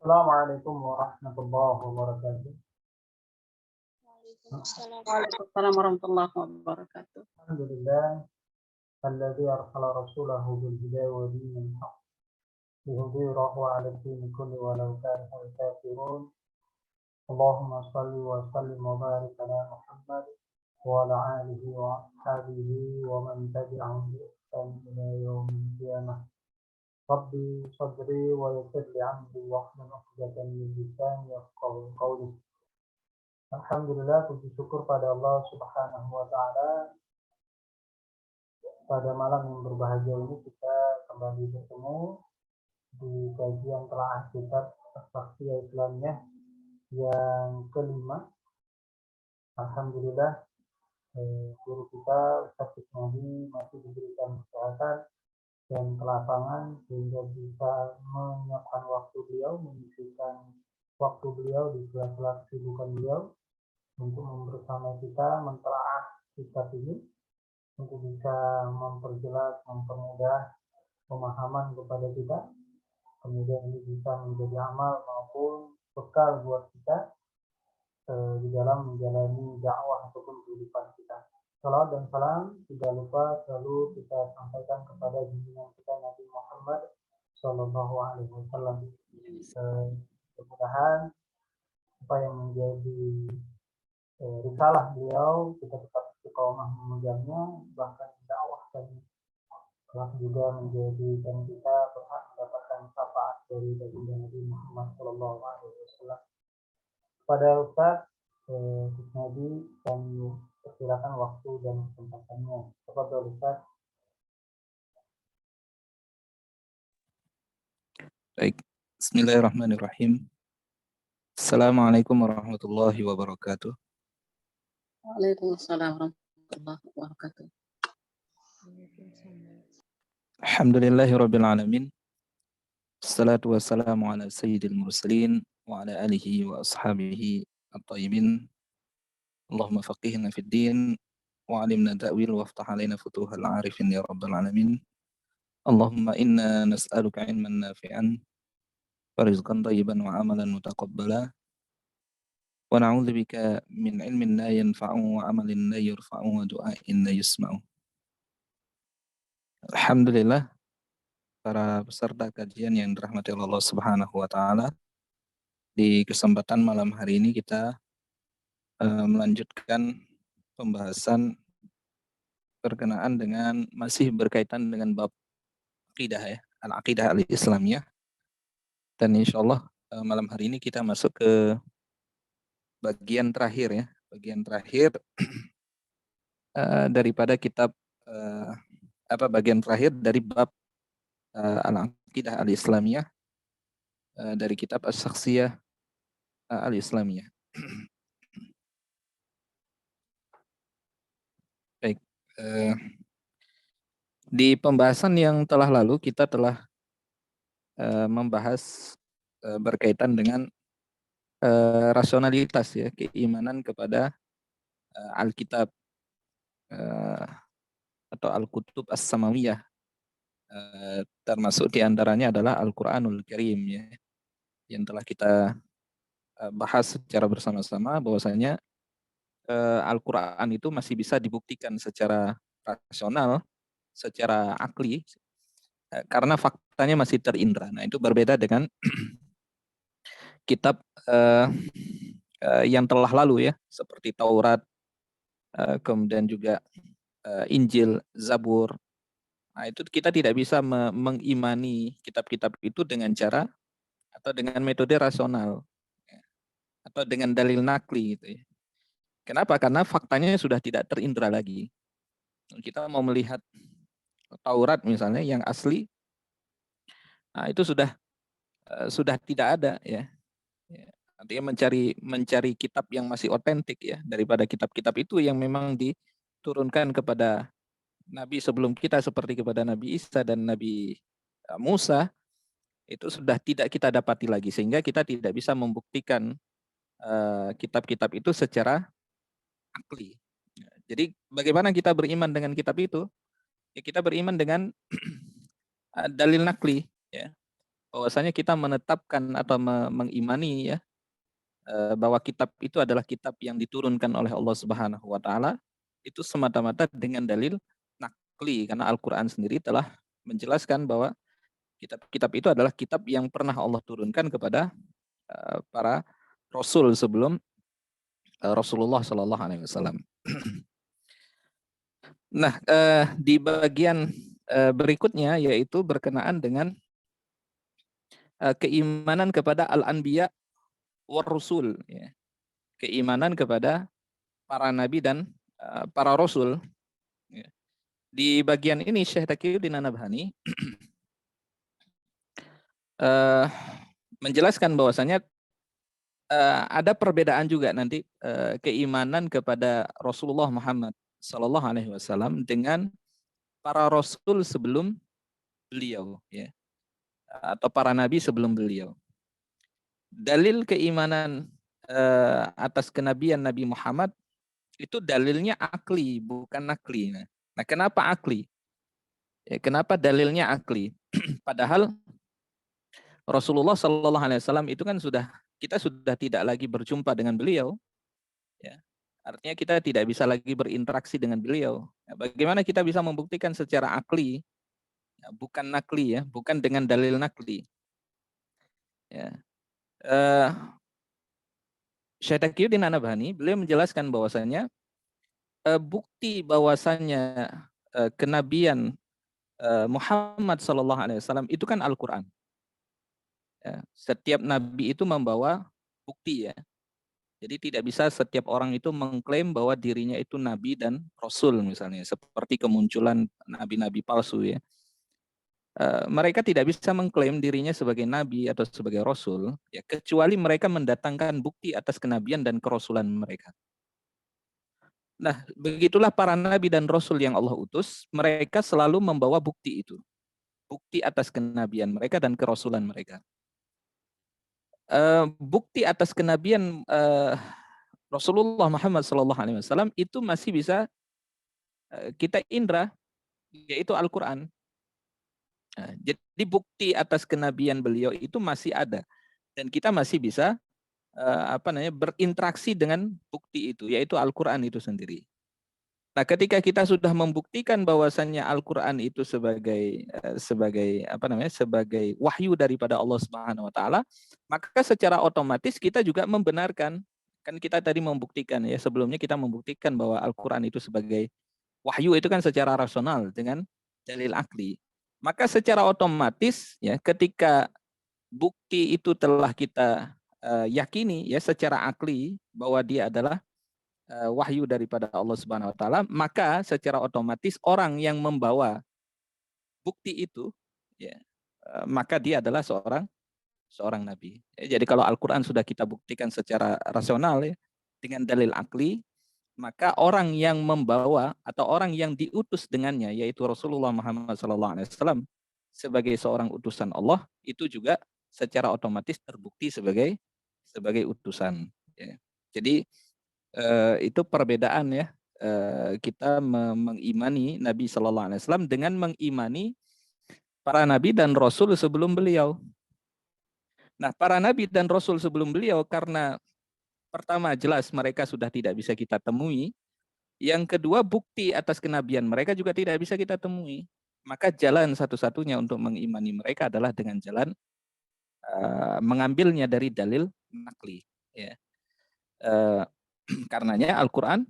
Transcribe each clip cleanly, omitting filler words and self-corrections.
Assalamualaikum warahmatullahi wabarakatuh. Waalaikumsalam warahmatullahi wabarakatuh. Alhamdulillah, alladzi arsala rasulahu bil hidayah wa dinil haqq liyudhhirahu 'ala ad-din kulli walau kariha al-kafirun. Allahumma shalli wa sallim wa barik ala Muhammad wa ala alihi wa ashabihi wa man tabi'ahum bi ihsan ila yaumil qiyamah. Rabbi sadri wa yassir li 'amri wahlul 'uqdatam min lisani yafqahu qawli. Alhamdulillah, puji syukur pada Allah Subhanahu wa taala. Pada malam yang berbahagia ini kita kembali bertemu di kajian telaah kitab As-Sakhsiyah Islamiyah yang kelima. Alhamdulillah, guru kita Ustaz Ismail masih diberikan kesehatan dan kelapangan sehingga bisa menyiapkan waktu beliau, menyisihkan waktu beliau di sela-sela kesibukan beliau untuk bersama kita mentelaah kitab ini untuk bisa memperjelas, mempermudah pemahaman kepada kita, kemudian ini bisa menjadi amal maupun bekal buat kita di dalam menjalani dakwah ataupun kehidupan kita. Salawat dan salam tidak lupa selalu kita sampaikan kepada junjungan kita Nabi Muhammad Sallallahu Alaihi Wasallam. Mudah-mudahan apa yang menjadi risalah beliau kita tetap istiqomah memegangnya, bahkan dakwahkan telah juga menjadi dan kita berhak mendapatkan syafaat dari baginda Nabi Muhammad Sallallahu Alaihi Wasallam. Pada Ustaz Nabi, kami persilakan waktu dan kesempatannya. Kepada Ustaz. Baik, Bismillahirrahmanirrahim. Assalamualaikum warahmatullahi wabarakatuh. Waalaikumsalam warahmatullahi wabarakatuh. Alhamdulillahirabbil alamin. Wassalatu wassalamu ala sayyidil mursalin wa ala alihi wa ashabihi at-tayyibin. Allahumma faqihna fid din wa 'allimna ta'wil waftah 'alaina futuhal 'arifin ya rabbal alamin. Allahumma inna nas'aluka 'ilman nafi'an wa rizqan thayyiban wa 'amalan mutaqabbala. Wa na'udzubika min 'ilmin la yanfa'u wa 'amalin la yurfa'u wa du'ain la yusma'u. Alhamdulillah, para peserta kajian yang dirahmati Allah Subhanahu wa taala. Di kesempatan malam hari ini kita melanjutkan pembahasan berkenaan dengan masih berkaitan dengan bab aqidah ya, al-aqidah al-islamiyah. Dan insyaallah malam hari ini kita masuk ke bagian terakhir ya, bagian terakhir daripada kitab bagian terakhir dari bab al-aqidah al-islamiyah dari kitab As-Sakhsiyah al-Islamiyah. Baik, di pembahasan yang telah lalu kita telah membahas berkaitan dengan rasionalitas ya, keimanan kepada Alkitab atau Al-Kutub As-Samawiyah, termasuk diantaranya adalah Al-Quranul Karim ya, yang telah kita bahas secara bersama-sama bahwasanya Al-Quran itu masih bisa dibuktikan secara rasional, secara akli, karena faktanya masih terindra. Nah, itu berbeda dengan kitab yang telah lalu ya, seperti Taurat, kemudian juga Injil, Zabur. Nah, itu kita tidak bisa mengimani kitab-kitab itu dengan cara atau dengan metode rasional atau dengan dalil nakli gitu ya. Kenapa? Karena faktanya sudah tidak terindra lagi. Kita mau melihat Taurat misalnya yang asli, nah itu sudah tidak ada ya. Artinya mencari kitab yang masih otentik ya, daripada kitab-kitab itu yang memang diturunkan kepada Nabi sebelum kita seperti kepada Nabi Isa dan Nabi Musa, itu sudah tidak kita dapati lagi, sehingga kita tidak bisa membuktikan kitab-kitab itu secara akli. Jadi bagaimana kita beriman dengan kitab itu? Ya, kita beriman dengan dalil nakli ya. bahwasanya kita menetapkan atau mengimani ya bahwa kitab itu adalah kitab yang diturunkan oleh Allah Subhanahu wa taala itu semata-mata dengan dalil nakli, karena Al-Qur'an sendiri telah menjelaskan bahwa kitab-kitab itu adalah kitab yang pernah Allah turunkan kepada para rasul sebelum Rasulullah Shallallahu Alaihi Wasallam. Nah, di bagian berikutnya yaitu berkenaan dengan keimanan kepada al-anbiya war rusul, ya. Keimanan kepada para nabi dan para rasul. Ya. Di bagian ini Syekh Taqiyuddin An-Nabhani menjelaskan bahwasanya ada perbedaan juga nanti keimanan kepada Rasulullah Muhammad Sallallahu Alaihi Wasallam dengan para rasul sebelum beliau, ya, atau para nabi sebelum beliau. Dalil keimanan atas kenabian Nabi Muhammad itu dalilnya akli, bukan nakli. Nah, kenapa akli? Ya, kenapa dalilnya akli? Padahal Rasulullah Sallallahu Alaihi Wasallam itu kan kita sudah tidak lagi berjumpa dengan beliau, ya. Artinya kita tidak bisa lagi berinteraksi dengan beliau. Ya, bagaimana kita bisa membuktikan secara akli, ya, bukan nakli, ya, bukan dengan dalil nakli. Ya. Syekh Taqiyuddin An-Nabhani beliau menjelaskan bahwasanya bukti bahwasanya kenabian Muhammad Sallallahu Alaihi Wasallam itu kan Al-Quran. Ya, setiap nabi itu membawa bukti, ya. Jadi tidak bisa setiap orang itu mengklaim bahwa dirinya itu nabi dan rasul misalnya, seperti kemunculan nabi-nabi palsu, ya. Mereka tidak bisa mengklaim dirinya sebagai nabi atau sebagai rasul, ya, kecuali mereka mendatangkan bukti atas kenabian dan kerasulan mereka. Nah, begitulah para nabi dan rasul yang Allah utus, mereka selalu membawa bukti itu. Bukti atas kenabian mereka dan kerasulan mereka. Bukti atas kenabian Rasulullah Muhammad SAW itu masih bisa kita indra, yaitu Al-Quran. Nah, jadi bukti atas kenabian beliau itu masih ada dan kita masih bisa berinteraksi dengan bukti itu, yaitu Al-Quran itu sendiri. Nah, ketika kita sudah membuktikan bahwasannya Al-Quran itu sebagai wahyu daripada Allah Subhanahu wa taala, maka secara otomatis kita juga membenarkan, kan kita tadi membuktikan, ya, sebelumnya kita membuktikan bahwa Al-Quran itu sebagai wahyu itu kan secara rasional dengan dalil akli. Maka secara otomatis, ya, ketika bukti itu telah kita yakini, ya, secara akli bahwa dia adalah wahyu daripada Allah Subhanahu wa taala, maka secara otomatis orang yang membawa bukti itu, ya, maka dia adalah seorang nabi. Ya, jadi kalau Al-Qur'an sudah kita buktikan secara rasional, ya, dengan dalil akli, maka orang yang membawa atau orang yang diutus dengannya, yaitu Rasulullah Muhammad SAW sebagai seorang utusan Allah, itu juga secara otomatis terbukti sebagai utusan. Ya. Jadi itu perbedaan, ya, kita mengimani Nabi Sallallahu Alaihi Wasallam dengan mengimani para nabi dan rasul sebelum beliau. Nah, para nabi dan rasul sebelum beliau, karena pertama jelas mereka sudah tidak bisa kita temui, yang kedua bukti atas kenabian mereka juga tidak bisa kita temui. Maka jalan satu-satunya untuk mengimani mereka adalah dengan jalan mengambilnya dari dalil nakli, ya. Karenanya Al-Quran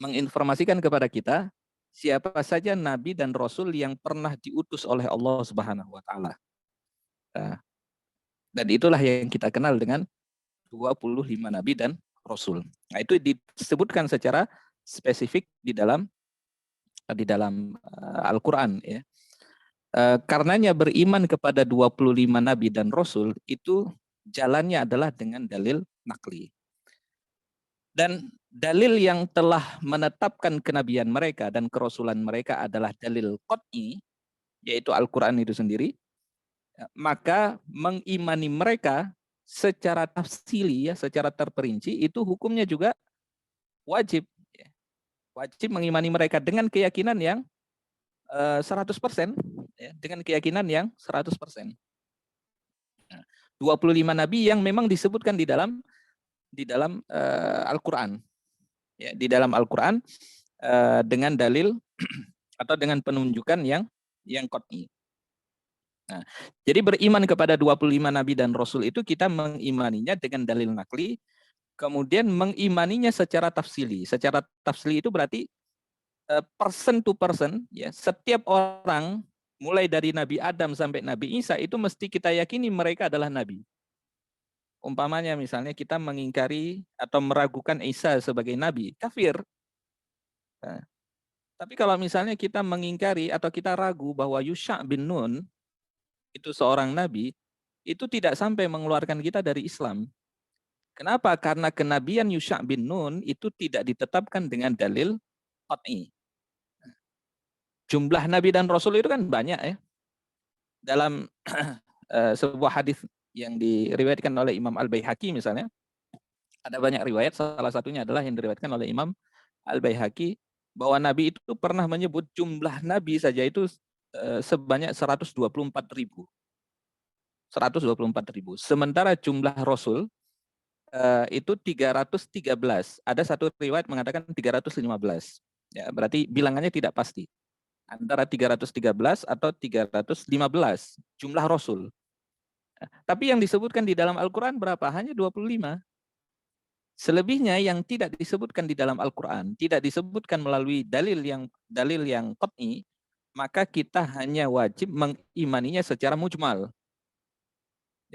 menginformasikan kepada kita siapa saja nabi dan rasul yang pernah diutus oleh Allah Subhanahu wa taala. Dan itulah yang kita kenal dengan 25 nabi dan rasul. Nah, itu disebutkan secara spesifik di dalam Al-Quran, ya. Karenanya beriman kepada 25 nabi dan rasul itu jalannya adalah dengan dalil nakli. Dan dalil yang telah menetapkan kenabian mereka dan kerasulan mereka adalah dalil qat'i, yaitu Al-Quran itu sendiri. Maka mengimani mereka secara tafsili, ya, secara terperinci, itu hukumnya juga wajib. Wajib mengimani mereka dengan keyakinan yang 100%, ya, dengan keyakinan yang 100%. 25 nabi yang memang disebutkan di dalam Al-Qur'an. Ya, di dalam Al-Qur'an dengan dalil atau dengan penunjukan yang qat'i. Nah, jadi beriman kepada 25 nabi dan rasul itu kita mengimaninya dengan dalil nakli, kemudian mengimaninya secara tafsili. Secara tafsili itu berarti person to person, ya, setiap orang mulai dari Nabi Adam sampai Nabi Isa itu mesti kita yakini mereka adalah nabi. Umpamanya misalnya kita mengingkari atau meragukan Isa sebagai nabi, kafir. Nah, tapi kalau misalnya kita mengingkari atau kita ragu bahwa Yusha bin Nun itu seorang nabi, itu tidak sampai mengeluarkan kita dari Islam. Kenapa? Karena kenabian Yusha bin Nun itu tidak ditetapkan dengan dalil qat'i. Jumlah nabi dan rasul itu kan banyak ya. Dalam sebuah hadis yang diriwayatkan oleh Imam Al-Baihaqi misalnya, ada banyak riwayat, salah satunya adalah yang diriwayatkan oleh Imam Al-Baihaqi bahwa Nabi itu pernah menyebut jumlah Nabi saja itu sebanyak 124.000. 124.000. Sementara jumlah Rasul itu 313. Ada satu riwayat mengatakan 315. Ya, berarti bilangannya tidak pasti. Antara 313 atau 315 jumlah Rasul. Tapi yang disebutkan di dalam Al-Quran berapa? Hanya 25. Selebihnya yang tidak disebutkan di dalam Al-Quran, tidak disebutkan melalui dalil yang qat'i, maka kita hanya wajib mengimaninya secara mujmal.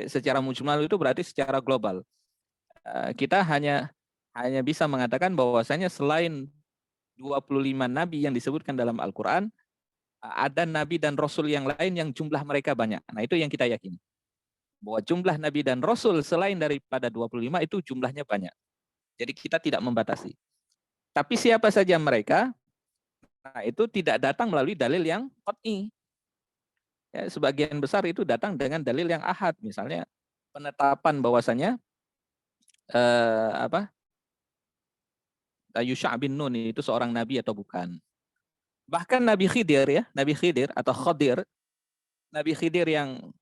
Secara mujmal itu berarti secara global. Kita hanya bisa mengatakan bahwasanya selain 25 nabi yang disebutkan dalam Al-Quran, ada nabi dan rasul yang lain yang jumlah mereka banyak. Nah, itu yang kita yakini. Bahwa jumlah nabi dan rasul selain daripada 25 itu jumlahnya banyak. Jadi kita tidak membatasi. Tapi siapa saja mereka, nah itu tidak datang melalui dalil yang qat'i. Ya, sebagian besar itu datang dengan dalil yang ahad. Misalnya penetapan bahwasanya Yusha bin Nun itu seorang nabi atau bukan. Bahkan Nabi Khidir ya, Nabi Khidir atau Khadir, Nabi Khidir yang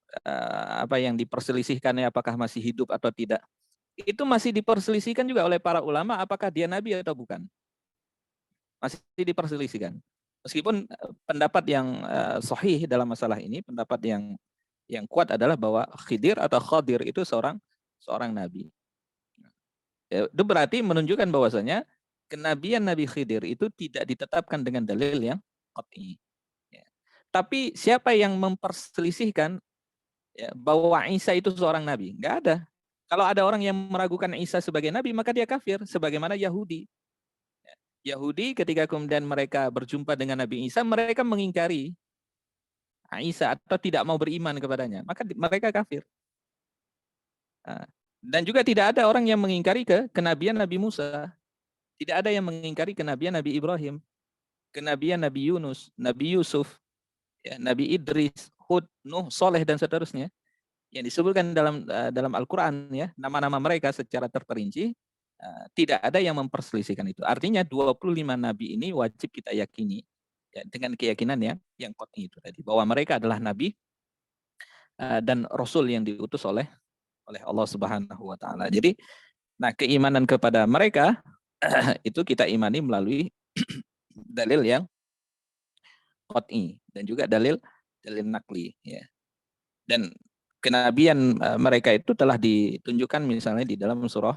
yang diperselisihkannya apakah masih hidup atau tidak. Itu masih diperselisihkan juga oleh para ulama apakah dia nabi atau bukan. Masih diperselisihkan. Meskipun pendapat yang sahih dalam masalah ini, pendapat yang kuat adalah bahwa Khidir atau Khadir itu seorang nabi. Itu berarti menunjukkan bahwasanya kenabian Nabi Khidir itu tidak ditetapkan dengan dalil yang qat'i. Ya. Tapi siapa yang memperselisihkan ya, bahwa Isa itu seorang nabi? Enggak ada. Kalau ada orang yang meragukan Isa sebagai nabi, maka dia kafir, sebagaimana Yahudi. Yahudi ketika kemudian mereka berjumpa dengan Nabi Isa, mereka mengingkari Isa atau tidak mau beriman kepadanya, maka mereka kafir. Dan juga tidak ada orang yang mengingkari kenabian Nabi Musa. Tidak ada yang mengingkari kenabian Nabi Ibrahim, kenabian Nabi Yunus, Nabi Yusuf, ya, Nabi Idris, Hud, Nuh, Soleh, dan seterusnya. Yang disebutkan dalam Al-Quran, ya, nama-nama mereka secara terperinci, tidak ada yang memperselisihkan itu. Artinya 25 nabi ini wajib kita yakini ya, dengan keyakinan yang qat'i itu tadi, bahwa mereka adalah nabi dan rasul yang diutus oleh Allah Subhanahu wa taala. Jadi nah keimanan kepada mereka itu kita imani melalui dalil yang qat'i dan juga dalil nakli ya. Dan kenabian mereka itu telah ditunjukkan misalnya di dalam surah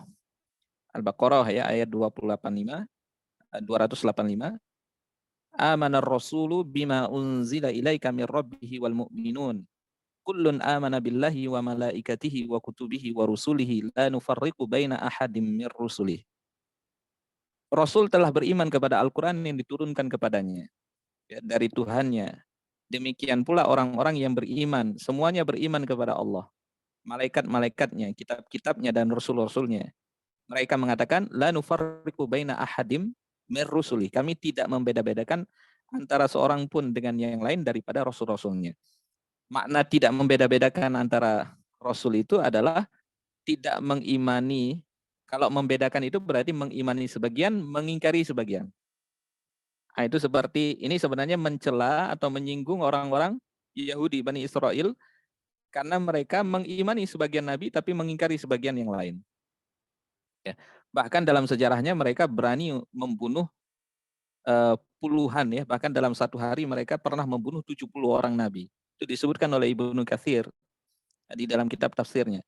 Al-Baqarah ya ayat 285. Amanar rasulu bima unzila ilaika mir rabbihi wal mu'minun. Kullun amana billahi wa malaikatihi wa kutubihi wa rusulihi la nufarriqu baina ahadim mir rusulih. Rasul telah beriman kepada Al-Quran yang diturunkan kepadanya ya, dari Tuhannya. Demikian pula orang-orang yang beriman, semuanya beriman kepada Allah. Malaikat-malaikatnya, kitab-kitabnya, dan rasul-rasulnya. Mereka mengatakan, la nufarriqu baina ahadim mir rusuli. Kami tidak membeda-bedakan antara seorang pun dengan yang lain daripada rasul-rasulnya. Makna tidak membeda-bedakan antara rasul itu adalah tidak mengimani. Kalau membedakan itu berarti mengimani sebagian, mengingkari sebagian. Nah, itu seperti ini sebenarnya mencela atau menyinggung orang-orang Yahudi Bani Israel karena mereka mengimani sebagian nabi tapi mengingkari sebagian yang lain. Ya. Bahkan dalam sejarahnya mereka berani membunuh puluhan, ya, bahkan dalam satu hari mereka pernah membunuh 70 orang nabi. Itu disebutkan oleh Ibnu Katsir di dalam kitab tafsirnya.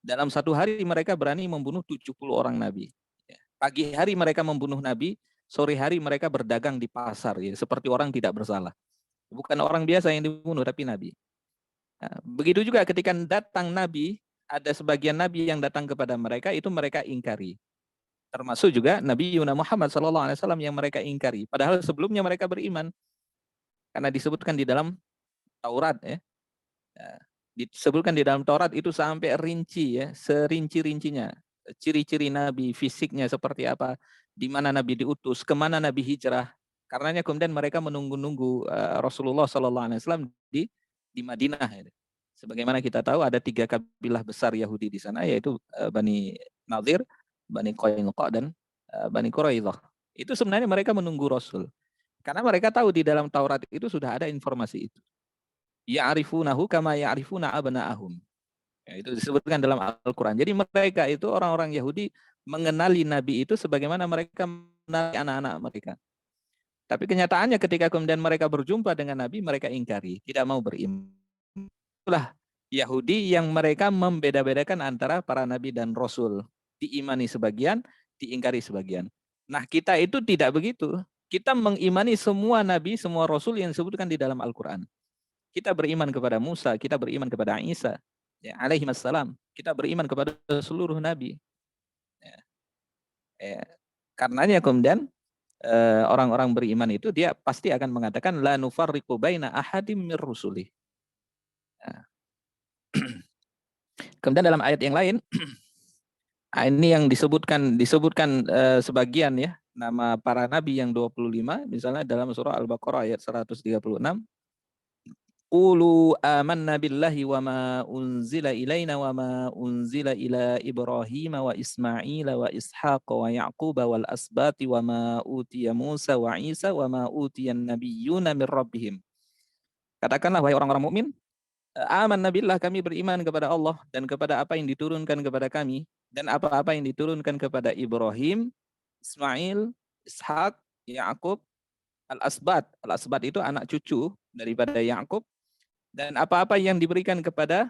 Dalam satu hari mereka berani membunuh 70 orang nabi. Ya. Pagi hari mereka membunuh nabi, sore hari mereka berdagang di pasar, ya, seperti orang tidak bersalah. Bukan orang biasa yang dibunuh, tapi nabi. Nah, begitu juga ketika datang nabi, ada sebagian nabi yang datang kepada mereka, itu mereka ingkari. Termasuk juga Nabi Yuna Muhammad SAW yang mereka ingkari. Padahal sebelumnya mereka beriman. Karena disebutkan di dalam Taurat, ya. Disebutkan di dalam Taurat itu sampai rinci, ya, serinci-rincinya. Ciri-ciri Nabi, fisiknya seperti apa, di mana Nabi diutus, kemana Nabi hijrah. Karenanya kemudian mereka menunggu-nunggu Rasulullah SAW di Madinah. Ya. Sebagaimana kita tahu ada 3 kabilah besar Yahudi di sana, yaitu Bani Nadir, Bani Qainuqa, dan Bani Quraidah. Itu sebenarnya mereka menunggu Rasul. Karena mereka tahu di dalam Taurat itu sudah ada informasi itu. Ya'rifunahu kama ya'rifuna abna'ahum. Ya, itu disebutkan dalam Al-Quran. Jadi mereka itu orang-orang Yahudi mengenali Nabi itu sebagaimana mereka mengenali anak-anak mereka. Tapi kenyataannya ketika kemudian mereka berjumpa dengan Nabi, mereka ingkari, tidak mau beriman. Itulah Yahudi yang mereka membeda-bedakan antara para Nabi dan Rasul. Diimani sebagian, diingkari sebagian. Nah, kita itu tidak begitu. Kita mengimani semua Nabi, semua Rasul yang disebutkan di dalam Al-Quran. Kita beriman kepada Musa, kita beriman kepada Isa, ya, alaihi wassalam. Kita beriman kepada seluruh Nabi. Ya. Karenanya kemudian orang-orang beriman itu dia pasti akan mengatakan la nufarriqu baina ahadim mir rusulih. Nah. Kemudian dalam ayat yang lain ini yang disebutkan sebagian, ya, nama para nabi yang 25, misalnya dalam surah Al-Baqarah ayat 136. Qulu amanna billahi wa ma unzila ilaina wa ma unzila ila Ibrahim wa Ismail wa Ishaq wa Yaqub wal asbati wa ma utiya Musa wa Isa wa ma utiyan nabiyyuna min rabbihim. Katakanlah wahai orang-orang mukmin, amanna billah, kami beriman kepada Allah dan kepada apa yang diturunkan kepada kami dan apa-apa yang diturunkan kepada Ibrahim, Ismail, Ishaq, Yaqub, al-asbat. Al-asbat itu anak cucu daripada Yaqub. Dan apa-apa yang diberikan kepada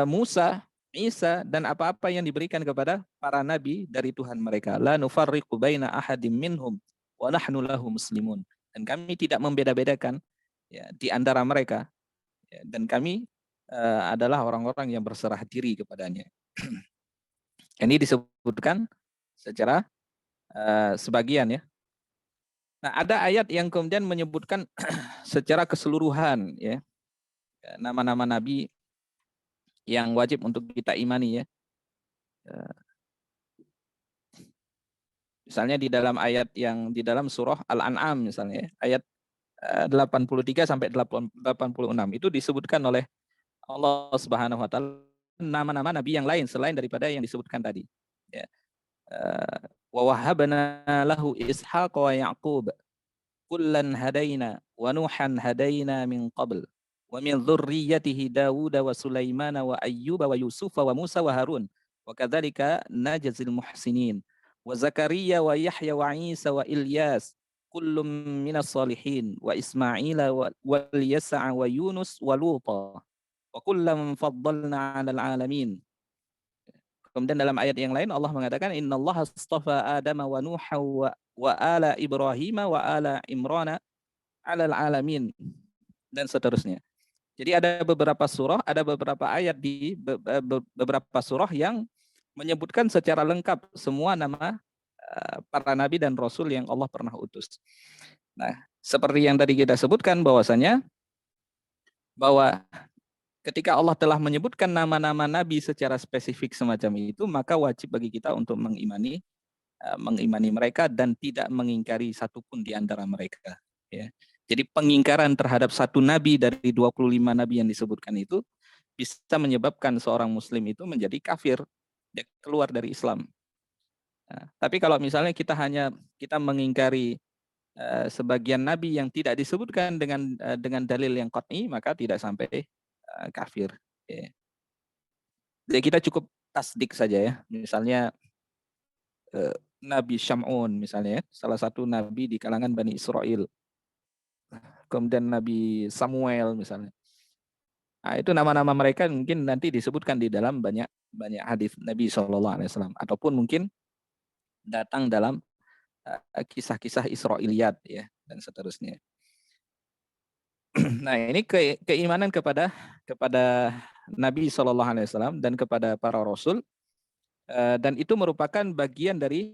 Musa, Isa, dan apa-apa yang diberikan kepada para nabi dari Tuhan mereka. La nufarriqu baina ahadim minhum wa nahnu lahu muslimun. Dan kami tidak membeda-bedakan, ya, di antara mereka, ya, dan kami adalah orang-orang yang berserah diri kepadanya. Ini disebutkan secara sebagian, ya. Nah, ada ayat yang kemudian menyebutkan secara keseluruhan, ya, nama-nama nabi yang wajib untuk kita imani, ya. Misalnya di dalam ayat yang di dalam surah Al-An'am misalnya, ya, ayat 83 sampai 86 itu disebutkan oleh Allah Subhanahu wa taala nama-nama nabi yang lain selain daripada yang disebutkan tadi, ya. Wa wahabna lahu Ishaq wa Yaqub kullan hadaina wa Nuhan hadaina min qabl wa min dzurriyyatihi Daud wa Sulaiman wa Ayyub wa Yusuf wa Musa wa Harun wa kadzalika najzil muhsinin wa Zakaria wa Yahya wa Isa wa Ilyas kullum minas salihin wa Ismaila wa Yas'a wa Yunus wa Luta wa kullam faddalna 'alal 'alamin. Kemudian dalam ayat yang lain Allah mengatakan innallaha astafa Adama wa Nuha wa ala Ibrahim wa ala Imrana 'alal 'alamin, dan seterusnya. Jadi ada beberapa surah, ada beberapa ayat di beberapa surah yang menyebutkan secara lengkap semua nama para nabi dan rasul yang Allah pernah utus. Nah, seperti yang tadi kita sebutkan bahwasanya bahwa ketika Allah telah menyebutkan nama-nama nabi secara spesifik semacam itu, maka wajib bagi kita untuk mengimani mereka dan tidak mengingkari satupun di antara mereka, ya. Jadi pengingkaran terhadap satu nabi dari 25 nabi yang disebutkan itu bisa menyebabkan seorang muslim itu menjadi kafir, dia keluar dari Islam. Nah, tapi kalau misalnya kita mengingkari sebagian nabi yang tidak disebutkan dengan dalil yang qat'i, maka tidak sampai kafir. Ya. Jadi kita cukup tasdik saja ya. Misalnya Nabi Syam'un misalnya, salah satu nabi di kalangan Bani Israel. Kemudian Nabi Samuel misalnya. Nah, itu nama-nama mereka mungkin nanti disebutkan di dalam banyak hadis Nabi SAW, ataupun mungkin datang dalam kisah-kisah Israiliyat ya dan seterusnya. Nah, ini keimanan kepada Nabi SAW dan kepada para rasul, dan itu merupakan bagian dari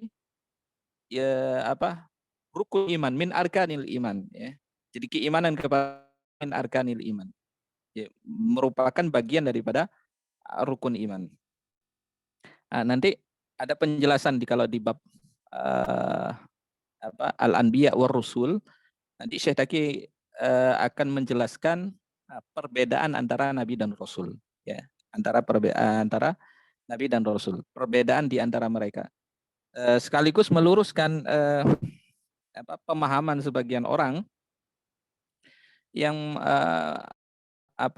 rukun iman, min arkanil iman ya. Jadi keimanan kepada min arkanil iman. Ya, merupakan bagian daripada rukun iman. Nah, nanti ada penjelasan kalau di bab Al-Anbiya war Rusul. Nanti Syekh Taki akan menjelaskan perbedaan antara Nabi dan Rasul. Ya, antara Nabi dan Rasul. Perbedaan di antara mereka. Sekaligus meluruskan pemahaman sebagian orang yang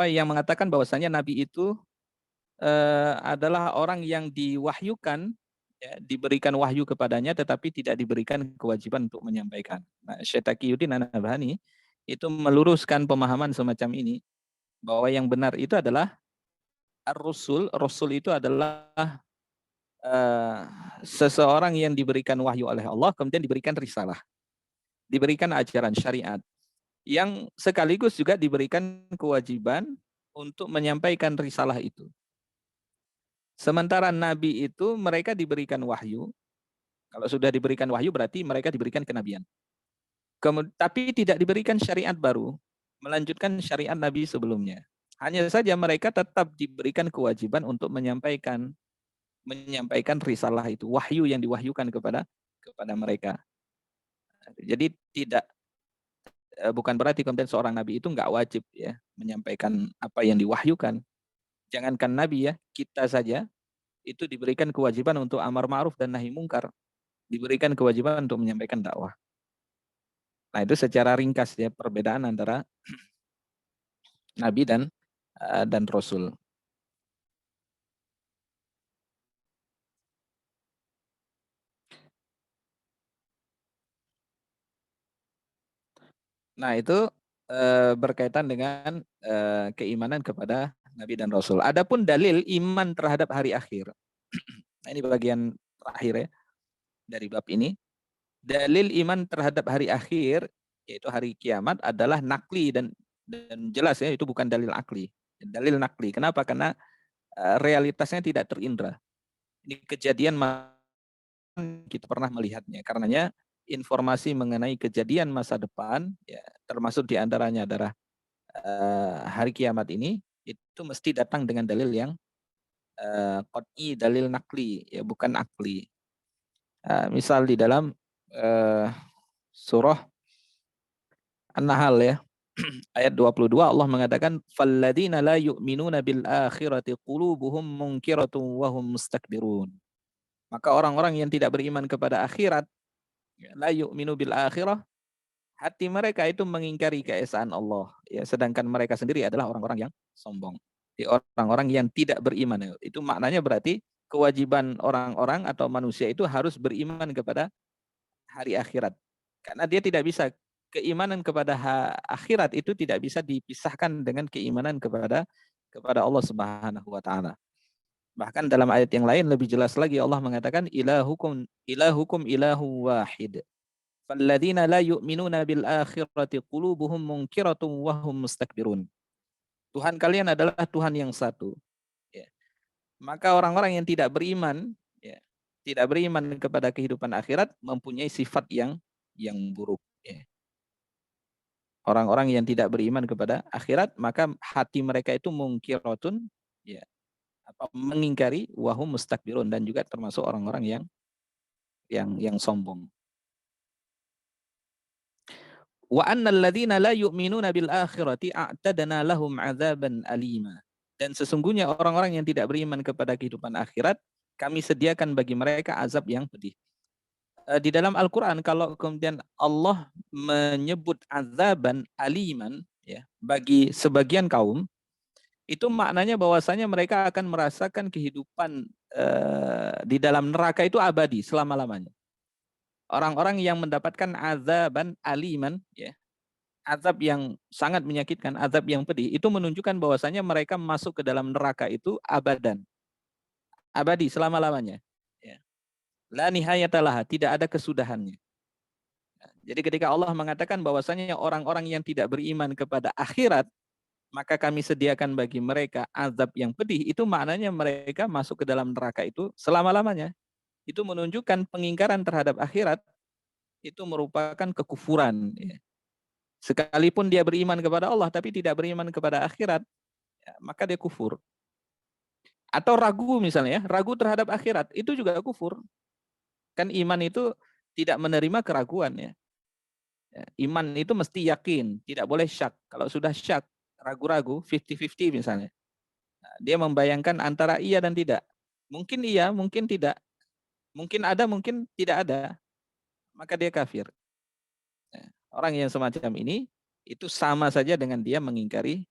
yang mengatakan bahwasanya Nabi itu adalah orang yang diwahyukan, ya, diberikan wahyu kepadanya, tetapi tidak diberikan kewajiban untuk menyampaikan. Nah, Syekh Taqiyuddin An-Nabhani itu meluruskan pemahaman semacam ini, bahwa yang benar itu adalah Ar-Rusul. Rasul itu adalah seseorang yang diberikan wahyu oleh Allah, kemudian diberikan risalah, diberikan ajaran syariat, yang sekaligus juga diberikan kewajiban untuk menyampaikan risalah itu. Sementara Nabi itu mereka diberikan wahyu. Kalau sudah diberikan wahyu berarti mereka diberikan kenabian. Tapi tidak diberikan syariat baru, melanjutkan syariat Nabi sebelumnya. Hanya saja mereka tetap diberikan kewajiban untuk menyampaikan risalah itu, wahyu yang diwahyukan kepada mereka. Jadi bukan berarti kemudian seorang nabi itu nggak wajib ya menyampaikan apa yang diwahyukan. Jangankan nabi ya, kita saja itu diberikan kewajiban untuk amar ma'ruf dan nahi mungkar, diberikan kewajiban untuk menyampaikan dakwah. Nah, itu secara ringkas ya perbedaan antara nabi dan rasul. Nah, itu berkaitan dengan keimanan kepada nabi dan rasul. Adapun dalil iman terhadap hari akhir. Nah, ini bagian terakhir ya dari bab ini. Dalil iman terhadap hari akhir, yaitu hari kiamat, adalah nakli dan jelas ya, itu bukan dalil akli. Dalil nakli. Kenapa? Karena realitasnya tidak terindra. Ini kejadian kita pernah melihatnya. Karenanya informasi mengenai kejadian masa depan, ya, termasuk diantaranya adalah hari kiamat ini, itu mesti datang dengan dalil yang qat'i, dalil nakli, ya, bukan akli. Misal di dalam surah An-Nahl ya, ayat 22 Allah mengatakan falladzina la yu'minuna bil akhirati qulubuhum munkiratun wa hum mustakbirun. Maka orang-orang yang tidak beriman kepada akhirat, la yu'minu bil akhirah, hati mereka itu mengingkari keesaan Allah, ya, sedangkan mereka sendiri adalah orang-orang yang sombong. Di orang-orang yang tidak beriman, itu maknanya berarti kewajiban orang-orang atau manusia itu harus beriman kepada hari akhirat. Karena dia tidak bisa, keimanan kepada akhirat itu tidak bisa dipisahkan dengan keimanan kepada Allah Subhanahu wa taala. Bahkan dalam ayat yang lain lebih jelas lagi Allah mengatakan ilahukum ilahu wahid. Falladzina la yu'minuna bil akhirati qulubuhum munkiratun wa hum mustakbirun. Tuhan kalian adalah Tuhan yang satu. Ya. Maka orang-orang yang tidak beriman, ya, tidak beriman kepada kehidupan akhirat mempunyai sifat yang buruk. Ya. Orang-orang yang tidak beriman kepada akhirat, maka hati mereka itu mungkiratun, ya, mengingkari, wahum mustakbirun, dan juga termasuk orang-orang yang sombong. Wa annal ladzina la yu'minuna bil akhirati a'tadna lahum 'adzaban alima. Dan sesungguhnya orang-orang yang tidak beriman kepada kehidupan akhirat, kami sediakan bagi mereka azab yang pedih. Di dalam Al-Quran kalau kemudian Allah menyebut azaban aliman ya bagi sebagian kaum, itu maknanya bahwasanya mereka akan merasakan kehidupan di dalam neraka itu abadi selama-lamanya. Orang-orang yang mendapatkan azaban aliman ya, azab yang sangat menyakitkan, azab yang pedih, itu menunjukkan bahwasanya mereka masuk ke dalam neraka itu abadan, abadi selama-lamanya. Ya. La nihayatalah, tidak ada kesudahannya. Jadi ketika Allah mengatakan bahwasanya orang-orang yang tidak beriman kepada akhirat, maka kami sediakan bagi mereka azab yang pedih, itu maknanya mereka masuk ke dalam neraka itu selama-lamanya. Itu menunjukkan pengingkaran terhadap akhirat itu merupakan kekufuran. Ya. Sekalipun dia beriman kepada Allah, tapi tidak beriman kepada akhirat, ya, maka dia kufur. Atau ragu misalnya, ragu terhadap akhirat, itu juga kufur. Kan iman itu tidak menerima keraguan. Ya. Iman itu mesti yakin, tidak boleh syak. Kalau sudah syak, ragu-ragu, 50-50 misalnya. Nah, dia membayangkan antara iya dan tidak. Mungkin iya, mungkin tidak. Mungkin ada, mungkin tidak ada. Maka dia kafir. Nah, orang yang semacam ini, itu sama saja dengan dia mengingkari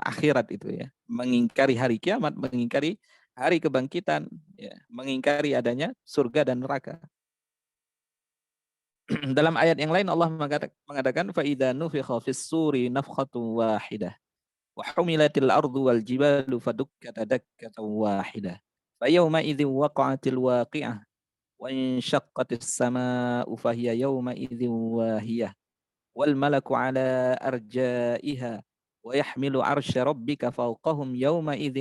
akhirat itu ya. Mengingkari hari kiamat, mengingkari hari kebangkitan, ya. Mengingkari adanya surga dan neraka. Dalam ayat yang lain Allah mengatakan فَإِذَا نُفِخَ فِي الصُّورِ نَفْخَةٌ وَاحِدَةٌ وَحُمِلَتِ الْأَرْضُ وَالْجِبَالُ فَدُكَّتْ دَكَّةً وَاحِدَةً فَيَوْمَئِذٍ وَقَعَتِ الْوَاقِعَةُ وَانشَقَّتِ السَّمَاءُ فَهِيَ يَوْمَئِذٍ وَاهِيَةٌ وَالْمَلَكُ عَلَى أَرْجَائِهَا وَيَحْمِلُ عَرْشَ رَبِّكَ فَوْقَهُمْ يَوْمَئِذٍ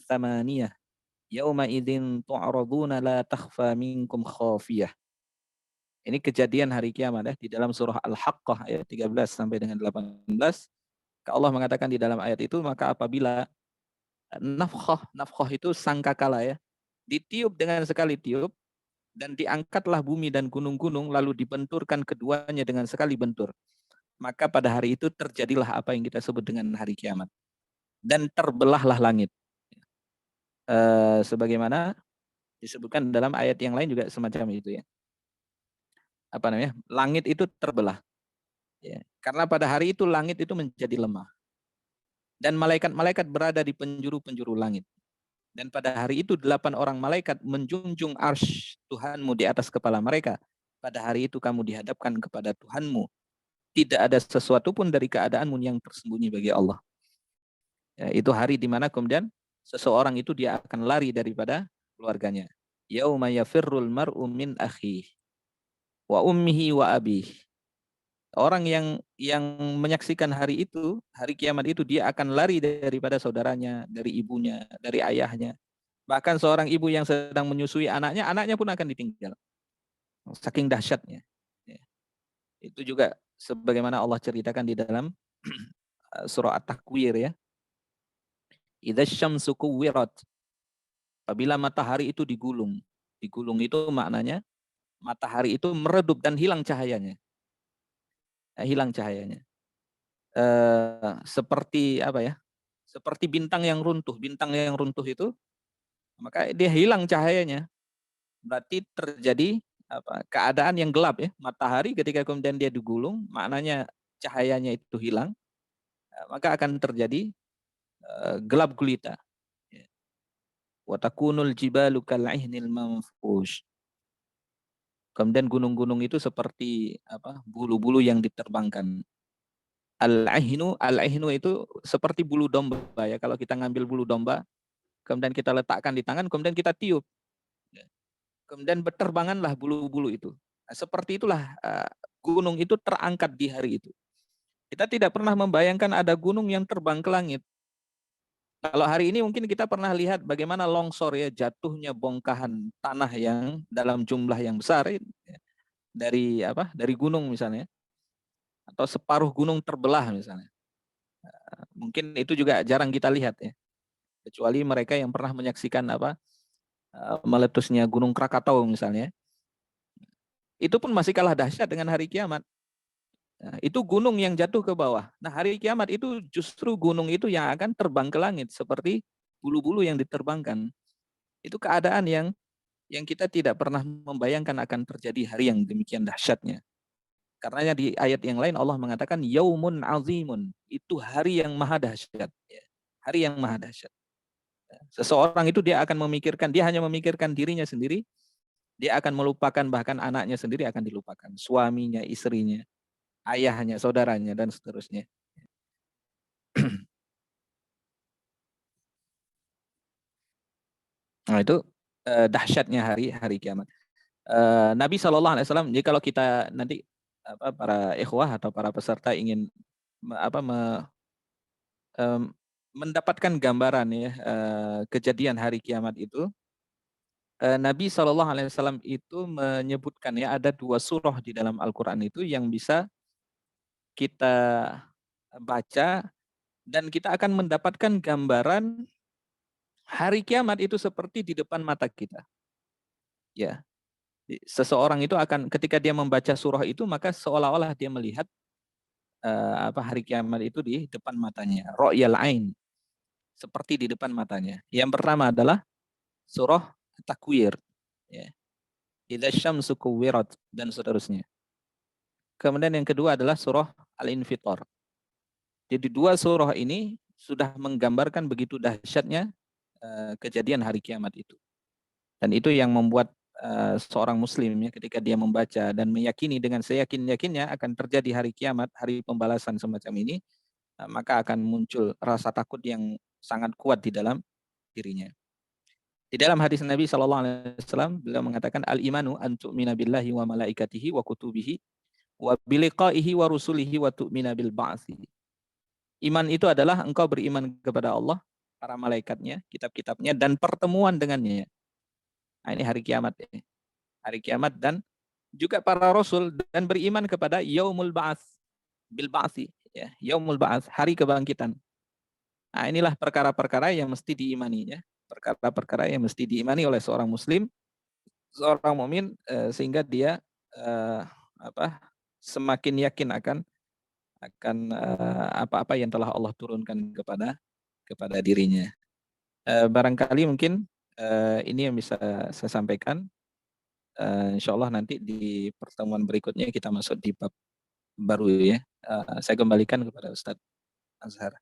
ثَمَانِيَةٌ يَوْمَئِذٍ تُعْرَضُونَ لَا تَخْفَى مِنكُمْ خَافِيَةٌ. Ini kejadian hari kiamat ya, di dalam surah Al-Haqqah ayat 13 sampai dengan 18. Allah mengatakan di dalam ayat itu, maka apabila nafkhah itu sangkakala ya, ditiup dengan sekali tiup, dan diangkatlah bumi dan gunung-gunung, lalu dibenturkan keduanya dengan sekali bentur. Maka pada hari itu terjadilah apa yang kita sebut dengan hari kiamat. Dan terbelahlah langit. Sebagaimana disebutkan dalam ayat yang lain juga semacam itu ya. Apa namanya? Langit itu terbelah. Ya. Karena pada hari itu langit itu menjadi lemah. Dan malaikat-malaikat berada di penjuru-penjuru langit. Dan pada hari itu 8 orang malaikat menjunjung arsy Tuhanmu di atas kepala mereka. Pada hari itu kamu dihadapkan kepada Tuhanmu. Tidak ada sesuatu pun dari keadaanmu yang tersembunyi bagi Allah. Ya, itu hari di mana kemudian seseorang itu dia akan lari daripada keluarganya. Yauma yafirrul mar'u min akhihi wa ummihi wa abihi. Orang yang menyaksikan hari itu, hari kiamat itu, dia akan lari daripada saudaranya, dari ibunya, dari ayahnya. Bahkan seorang ibu yang sedang menyusui anaknya, anaknya pun akan ditinggal. Saking dahsyatnya. Ya. Itu juga sebagaimana Allah ceritakan di dalam surah At-Takwir ya. Idza syamsu kuwirat. Apabila matahari itu digulung. Digulung itu maknanya matahari itu meredup dan hilang cahayanya. Hilang cahayanya. Seperti apa ya? Seperti bintang yang runtuh. Bintang yang runtuh itu, maka dia hilang cahayanya. Berarti terjadi keadaan yang gelap ya. Matahari ketika kemudian dia digulung, maknanya cahayanya itu hilang, maka akan terjadi gelap gulita. Wa takunul jibalu kal'ihnil manfush. Kemudian gunung-gunung itu seperti bulu-bulu yang diterbangkan. Al-ihnu itu seperti bulu domba ya. Kalau kita ngambil bulu domba, kemudian kita letakkan di tangan, kemudian kita tiup. Kemudian berterbanganlah bulu-bulu itu. Nah, seperti itulah gunung itu terangkat di hari itu. Kita tidak pernah membayangkan ada gunung yang terbang ke langit. Kalau hari ini mungkin kita pernah lihat bagaimana longsor ya, jatuhnya bongkahan tanah yang dalam jumlah yang besar ya, dari gunung misalnya, atau separuh gunung terbelah misalnya. Mungkin itu juga jarang kita lihat ya, kecuali mereka yang pernah menyaksikan meletusnya Gunung Krakatau misalnya. Itu pun masih kalah dahsyat dengan hari kiamat. Nah, itu gunung yang jatuh ke bawah. Nah, hari kiamat itu justru gunung itu yang akan terbang ke langit seperti bulu-bulu yang diterbangkan. Itu keadaan yang yang kita tidak pernah membayangkan akan terjadi hari yang demikian dahsyatnya. Karenanya di ayat yang lain Allah mengatakan yaumun azimun, itu hari yang maha dahsyat, ya. Hari yang maha dahsyat. Seseorang itu dia akan memikirkan, dia hanya memikirkan dirinya sendiri, dia akan melupakan bahkan anaknya sendiri akan dilupakan, suaminya, istrinya, ayahnya, saudaranya, dan seterusnya. Nah itu dahsyatnya hari kiamat. Nabi SAW, jadi kalau kita nanti para ikhwah atau para peserta ingin mendapatkan gambaran ya kejadian hari kiamat itu, Nabi SAW itu menyebutkan ya ada 2 surah di dalam Al-Quran itu yang bisa kita baca dan kita akan mendapatkan gambaran hari kiamat itu seperti di depan mata kita. Ya, seseorang itu akan ketika dia membaca surah itu maka seolah-olah dia melihat hari kiamat itu di depan matanya. Ro'yal ain, seperti di depan matanya. Yang pertama adalah surah Takwir, ya. Idza syamsu kuwirat dan seterusnya. Kemudian yang kedua adalah surah Al-Infitar. Jadi 2 surah ini sudah menggambarkan begitu dahsyatnya kejadian hari kiamat itu. Dan itu yang membuat seorang muslim ya ketika dia membaca dan meyakini dengan seyakin-yakinnya akan terjadi hari kiamat, hari pembalasan semacam ini, maka akan muncul rasa takut yang sangat kuat di dalam dirinya. Di dalam hadis Nabi SAW, beliau mengatakan al-imanu an tu'mina billahi wa malaikatihi wa kutubihi wa biliqaihi wa rusulihi wa tu'mina bil ba'si. Iman itu adalah engkau beriman kepada Allah, para malaikatnya, kitab-kitabnya, dan pertemuan dengannya. Nah, ini hari kiamat. Ya. Hari kiamat dan juga para rasul dan beriman kepada yaumul ba'ats bil ba'si. Ya, yaumul ba'ats, hari kebangkitan. Nah, inilah perkara-perkara yang mesti diimani. Ya. Perkara-perkara yang mesti diimani oleh seorang muslim, seorang mukmin sehingga dia semakin yakin akan apa-apa yang telah Allah turunkan kepada dirinya. Barangkali mungkin ini yang bisa saya sampaikan. Insya Allah nanti di pertemuan berikutnya kita masuk di bab baru ya. Saya kembalikan kepada Ustadz Azhar.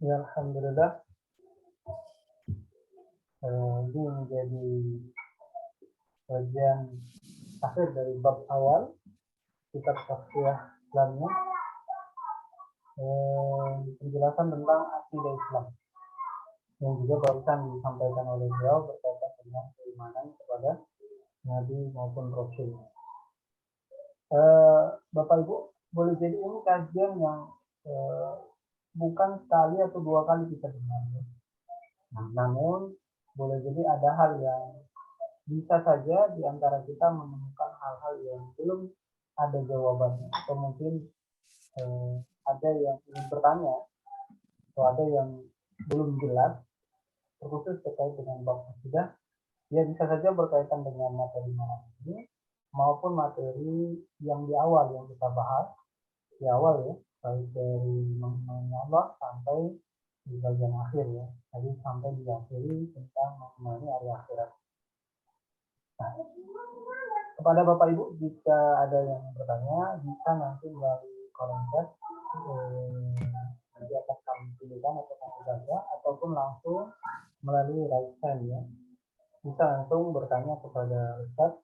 Ya, alhamdulillah. Ini menjadi bagian akhir dari bab awal kitab Tafsir Islamnya, penjelasan tentang akidah Islam yang juga barusan disampaikan oleh beliau berkaitan dengan keimanan kepada Nabi maupun Rasul. Bapak Ibu, boleh jadi ini kajian yang bukan sekali atau 2 kali kita dengar. Nah, namun boleh jadi ada hal yang bisa saja di antara kita menemukan hal-hal yang belum ada jawabannya, atau mungkin ada yang ingin bertanya atau ada yang belum jelas, terkhusus terkait dengan bab akidah. Ya bisa saja berkaitan dengan materi malam ini maupun materi yang di awal yang kita bahas di awal ya, baik dari mengenai Allah sampai di bagian akhir ya, tadi sampai diakhiri tentang mengenai hari akhirat. Nah, kepada Bapak Ibu jika ada yang bertanya bisa nanti melalui kolom chat, nanti akan kami pilihkan atau kami baca, ataupun langsung melalui raise hand ya, bisa langsung bertanya kepada Ustadz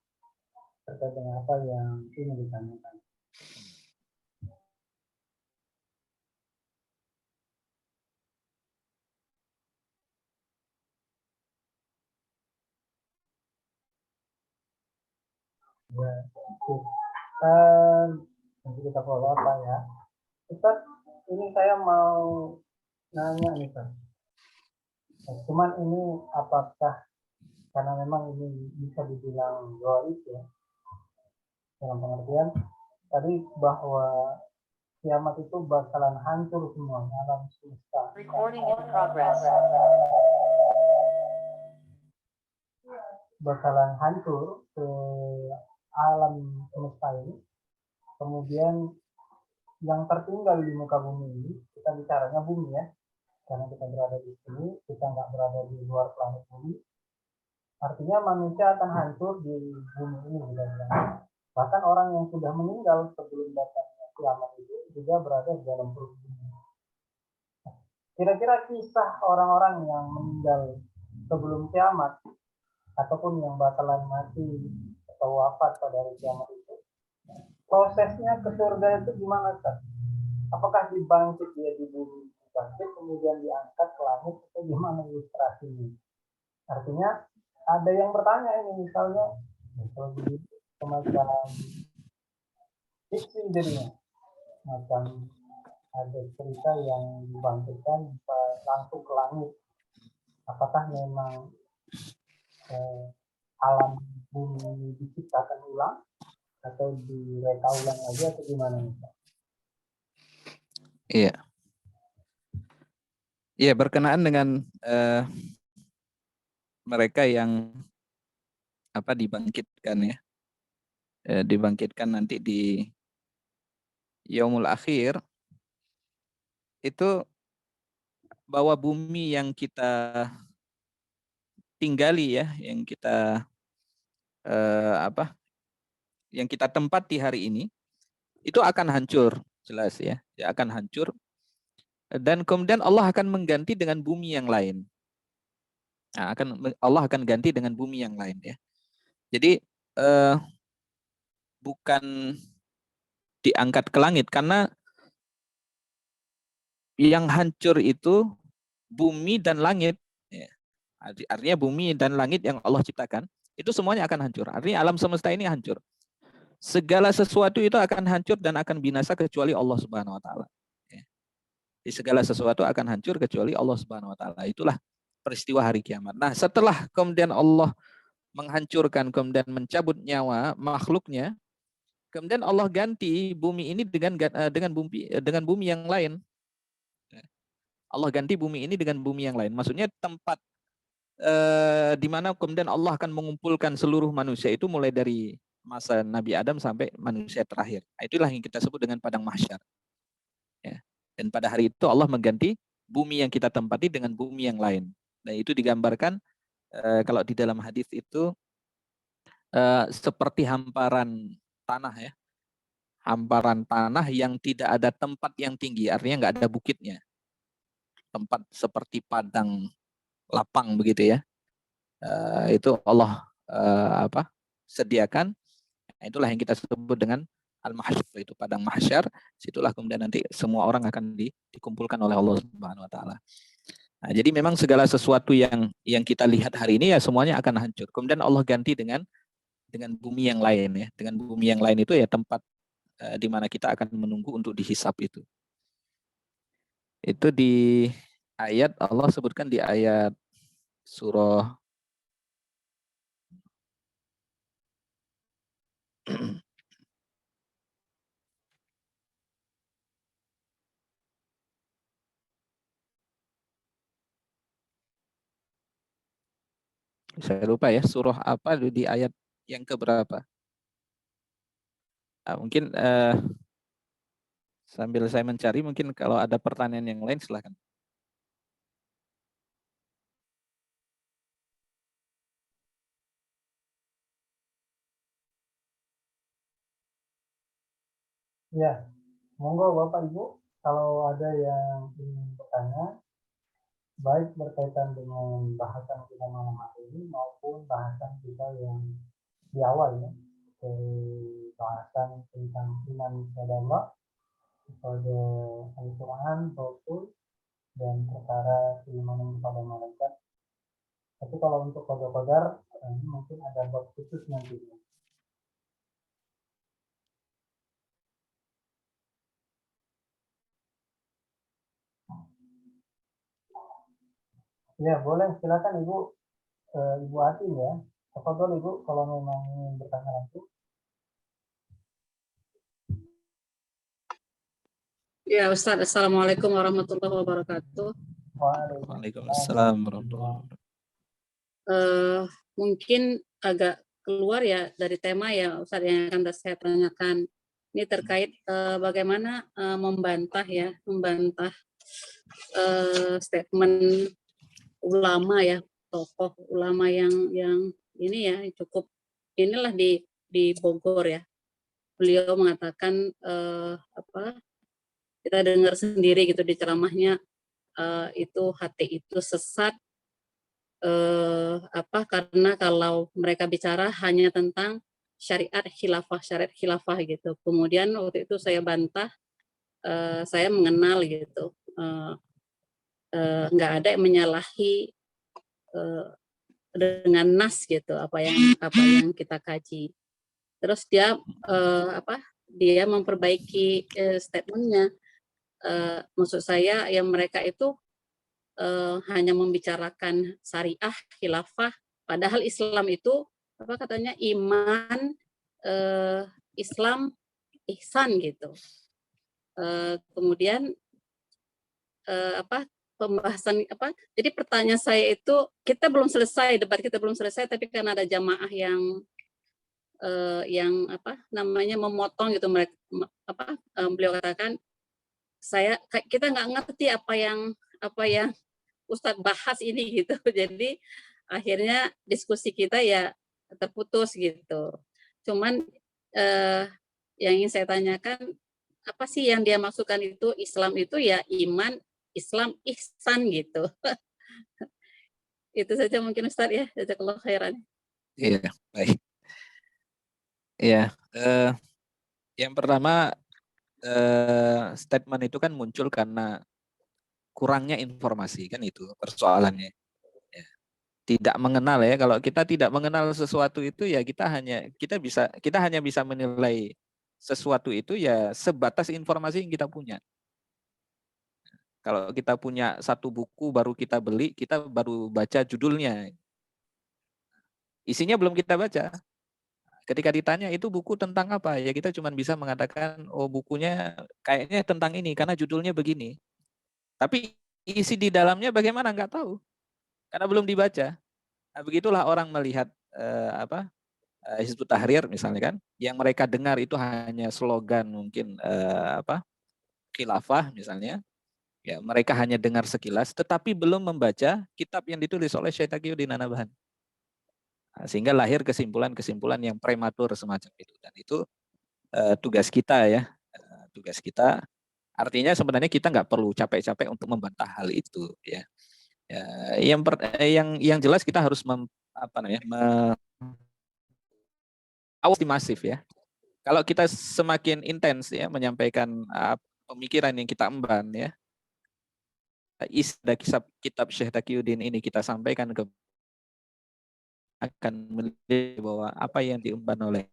terkait dengan apa yang ingin ditanyakan. Ya, oke. Nanti kita follow apa ya. Ustaz, ini saya mau nanya nih Pak. Cuman ini apakah karena memang ini bisa dibilang gaib ya, dalam pengertian tadi bahwa kiamat itu bakalan hancur semuanya alam semesta. Recording in progress. Bakalan hancur ke alam semesta ini. Kemudian yang tertinggal di muka bumi ini, kita bicaranya bumi ya, karena kita berada di sini, kita nggak berada di luar planet bumi. Artinya manusia akan hancur di bumi ini, kita bilang. Bahkan orang yang sudah meninggal sebelum datangnya kiamat itu juga berada di dalam perut bumi. Kira-kira kisah orang-orang yang meninggal sebelum kiamat ataupun yang bakalan mati atau wafat pada hari kiamat itu, prosesnya ke surga itu gimana, Ustaz? Apakah dibangkit dia di bumi, dibangkit kemudian diangkat ke langit, atau gimana ilustrasinya? Artinya ada yang bertanya ini, misalnya semacam fiksi jadinya, macam ada cerita yang dibangkitkan langsung ke langit. Apakah memang alam bumi diciptakan ulang atau direka ulang lagi atau gimana? Iya. Iya, berkenaan dengan mereka yang dibangkitkan ya. Dibangkitkan nanti di Yaumul Akhir, itu bahwa bumi yang kita tinggali ya, yang kita yang kita tempati hari ini, itu akan hancur, jelas ya, akan hancur. Dan kemudian Allah akan mengganti dengan bumi yang lain. Nah, Allah akan ganti dengan bumi yang lain ya. Jadi bukan diangkat ke langit, karena yang hancur itu bumi dan langit. Ya. Artinya bumi dan langit yang Allah ciptakan, itu semuanya akan hancur. Artinya alam semesta ini hancur. Segala sesuatu itu akan hancur dan akan binasa kecuali Allah Subhanahu wa taala. Ya. Di segala sesuatu akan hancur kecuali Allah Subhanahu wa taala. Itulah peristiwa hari kiamat. Nah, setelah kemudian Allah menghancurkan, kemudian mencabut nyawa makhluknya, kemudian Allah ganti bumi ini dengan bumi yang lain. Allah ganti bumi ini dengan bumi yang lain. Maksudnya tempat di mana kemudian Allah akan mengumpulkan seluruh manusia itu mulai dari masa Nabi Adam sampai manusia terakhir. Itulah yang kita sebut dengan padang mahsyar. Ya. Dan pada hari itu Allah mengganti bumi yang kita tempati dengan bumi yang lain. Dan itu digambarkan kalau di dalam hadis itu seperti hamparan tanah ya. Hamparan tanah yang tidak ada tempat yang tinggi, artinya nggak ada bukitnya. Tempat seperti padang lapang begitu ya. Itu Allah sediakan. Nah, itulah yang kita sebut dengan al-mahsyar, itu padang mahsyar. Situlah kemudian nanti semua orang akan dikumpulkan oleh Allah Subhanahu wa taala. Nah, jadi memang segala sesuatu yang kita lihat hari ini ya semuanya akan hancur. Kemudian Allah ganti dengan bumi yang lain ya. Dengan bumi yang lain itu ya tempat di mana kita akan menunggu untuk dihisap itu. Itu di ayat Allah sebutkan di ayat surah saya lupa ya, surah apa di ayat yang keberapa. Nah, mungkin sambil saya mencari, mungkin kalau ada pertanyaan yang lain silakan. Ya, monggo Bapak Ibu, kalau ada yang ingin bertanya, baik berkaitan dengan bahasan kita malam hari ini maupun bahasan kita yang di awal ya, bahasan tentang iman kepada Allah, kepada Al-Quran, Rasul, dan perkara keimanan kepada malaikat. Tapi kalau untuk qadar mungkin ada bab khusus nantinya. Ya boleh, silakan Ibu, Ibu Atin ya. Tafadhol Ibu kalau memang ingin bertanya langsung. Ya Ustaz, Assalamualaikum warahmatullahi wabarakatuh. Waalaikumsalam warahmatullahi wabarakatuh. Mungkin agak keluar ya dari tema ya Ustaz yang akan saya tanyakan. Ini terkait bagaimana membantah statement ulama ya, tokoh ulama yang ini ya cukup inilah di Bogor ya. Beliau mengatakan kita dengar sendiri gitu di ceramahnya, itu hati itu sesat karena kalau mereka bicara hanya tentang syariat khilafah gitu. Kemudian waktu itu saya bantah, saya mengenal gitu, nggak ada yang menyalahi dengan nas gitu apa yang kita kaji. Terus dia dia memperbaiki statementnya. Maksud saya yang mereka itu hanya membicarakan syariah khilafah, padahal Islam itu apa katanya iman, Islam, ihsan gitu. Kemudian pembahasan jadi pertanyaan saya itu debat kita belum selesai, tapi karena ada jamaah yang memotong gitu, mereka beliau katakan kita nggak ngerti apa yang Ustadz bahas ini gitu. Jadi akhirnya diskusi kita ya terputus gitu. Cuman yang ingin saya tanyakan, apa sih yang dia maksudkan itu Islam itu ya iman, Islam, ihsan gitu. Itu saja mungkin Ustadz ya. Jazakallahu khairan. Iya, baik. Iya, yang pertama statement itu kan muncul karena kurangnya informasi, kan itu persoalannya. Ya. Tidak mengenal ya, kalau kita tidak mengenal sesuatu itu ya kita hanya bisa menilai sesuatu itu ya sebatas informasi yang kita punya. Kalau kita punya satu buku baru kita beli, kita baru baca judulnya. Isinya belum kita baca. Ketika ditanya itu buku tentang apa, ya kita cuma bisa mengatakan, oh bukunya kayaknya tentang ini karena judulnya begini. Tapi isi di dalamnya bagaimana nggak tahu, karena belum dibaca. Nah, begitulah orang melihat Hizbut Tahrir misalnya kan, yang mereka dengar itu hanya slogan mungkin khilafah misalnya. Ya, mereka hanya dengar sekilas, tetapi belum membaca kitab yang ditulis oleh Syekh Taqiyuddin An-Nabhan. Nah, sehingga lahir kesimpulan-kesimpulan yang prematur semacam itu. Dan itu tugas kita ya, tugas kita. Artinya sebenarnya kita nggak perlu capek-capek untuk membantah hal itu. Ya, yang jelas kita harus masif ya. Kalau kita semakin intens ya menyampaikan pemikiran yang kita emban ya, isi kitab Syekh Taqiyuddin ini kita sampaikan akan melihat bahwa apa yang diemban oleh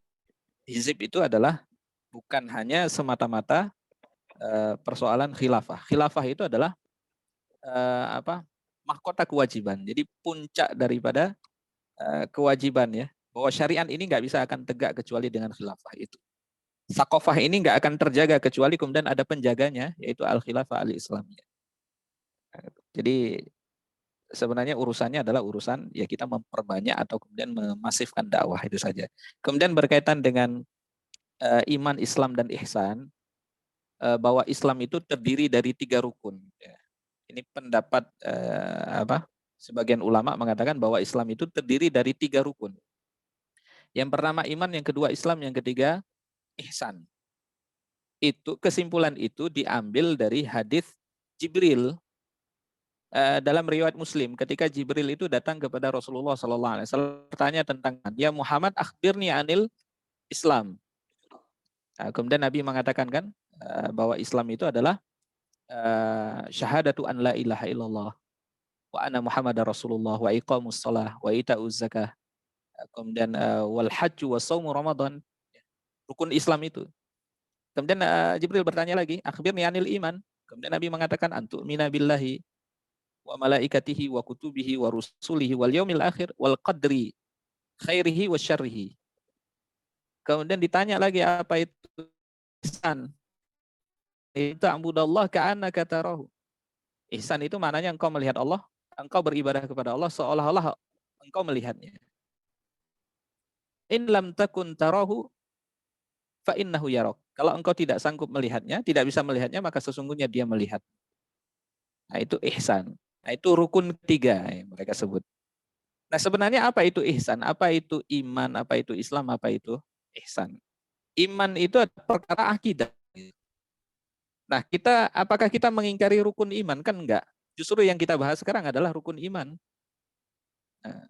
Hizib itu adalah bukan hanya semata-mata persoalan khilafah. Khilafah itu adalah mahkota kewajiban. Jadi puncak daripada kewajiban ya, bahwa syariat ini nggak bisa akan tegak kecuali dengan khilafah itu. Sakofah ini nggak akan terjaga kecuali kemudian ada penjaganya, yaitu al-khilafah al-islamiyah. Jadi sebenarnya urusannya adalah urusan ya kita memperbanyak atau kemudian memasifkan dakwah itu saja. Kemudian berkaitan dengan iman, Islam, dan ihsan, bahwa Islam itu terdiri dari 3 rukun. Ya. Ini pendapat sebagian ulama mengatakan bahwa Islam itu terdiri dari 3 rukun. Yang pertama iman, yang kedua Islam, yang ketiga ihsan. Kesimpulan itu diambil dari hadis Jibril dalam riwayat Muslim, ketika Jibril itu datang kepada Rasulullah SAW bertanya tentang, ya Muhammad akhbirni anil Islam. Nah, kemudian Nabi mengatakan kan bahwa Islam itu adalah syahadatu an la ilaha illallah wa anna Muhammadar Rasulullah wa iqamus shalah wa ita'uz zakah, kemudian wal hajju wa shaumu Ramadan. Rukun Islam itu. Kemudian Jibril bertanya lagi, akhbirni anil iman. Kemudian Nabi mengatakan antu'mina billahi wa malaikatihi wa kutubihi wa rusulihi wal yaumil akhir wal qadri khairihi wa syarrihi. Kemudian ditanya lagi apa itu ihsan. Itu ta'budallah ka'annaka tarahu. Ihsan itu maknanya engkau melihat Allah, engkau beribadah kepada Allah seolah-olah engkau melihatnya. In lam takun tarahu fa innahu yarok. Kalau engkau tidak sanggup melihatnya, tidak bisa melihatnya, maka sesungguhnya dia melihat. Nah, itu ihsan. Nah, itu rukun ketiga yang mereka sebut. Nah, sebenarnya apa itu ihsan? Apa itu iman? Apa itu Islam? Apa itu ihsan? Iman itu adalah perkara akidah. Nah, apakah kita mengingkari rukun iman? Kan enggak. Justru yang kita bahas sekarang adalah rukun iman. Nah,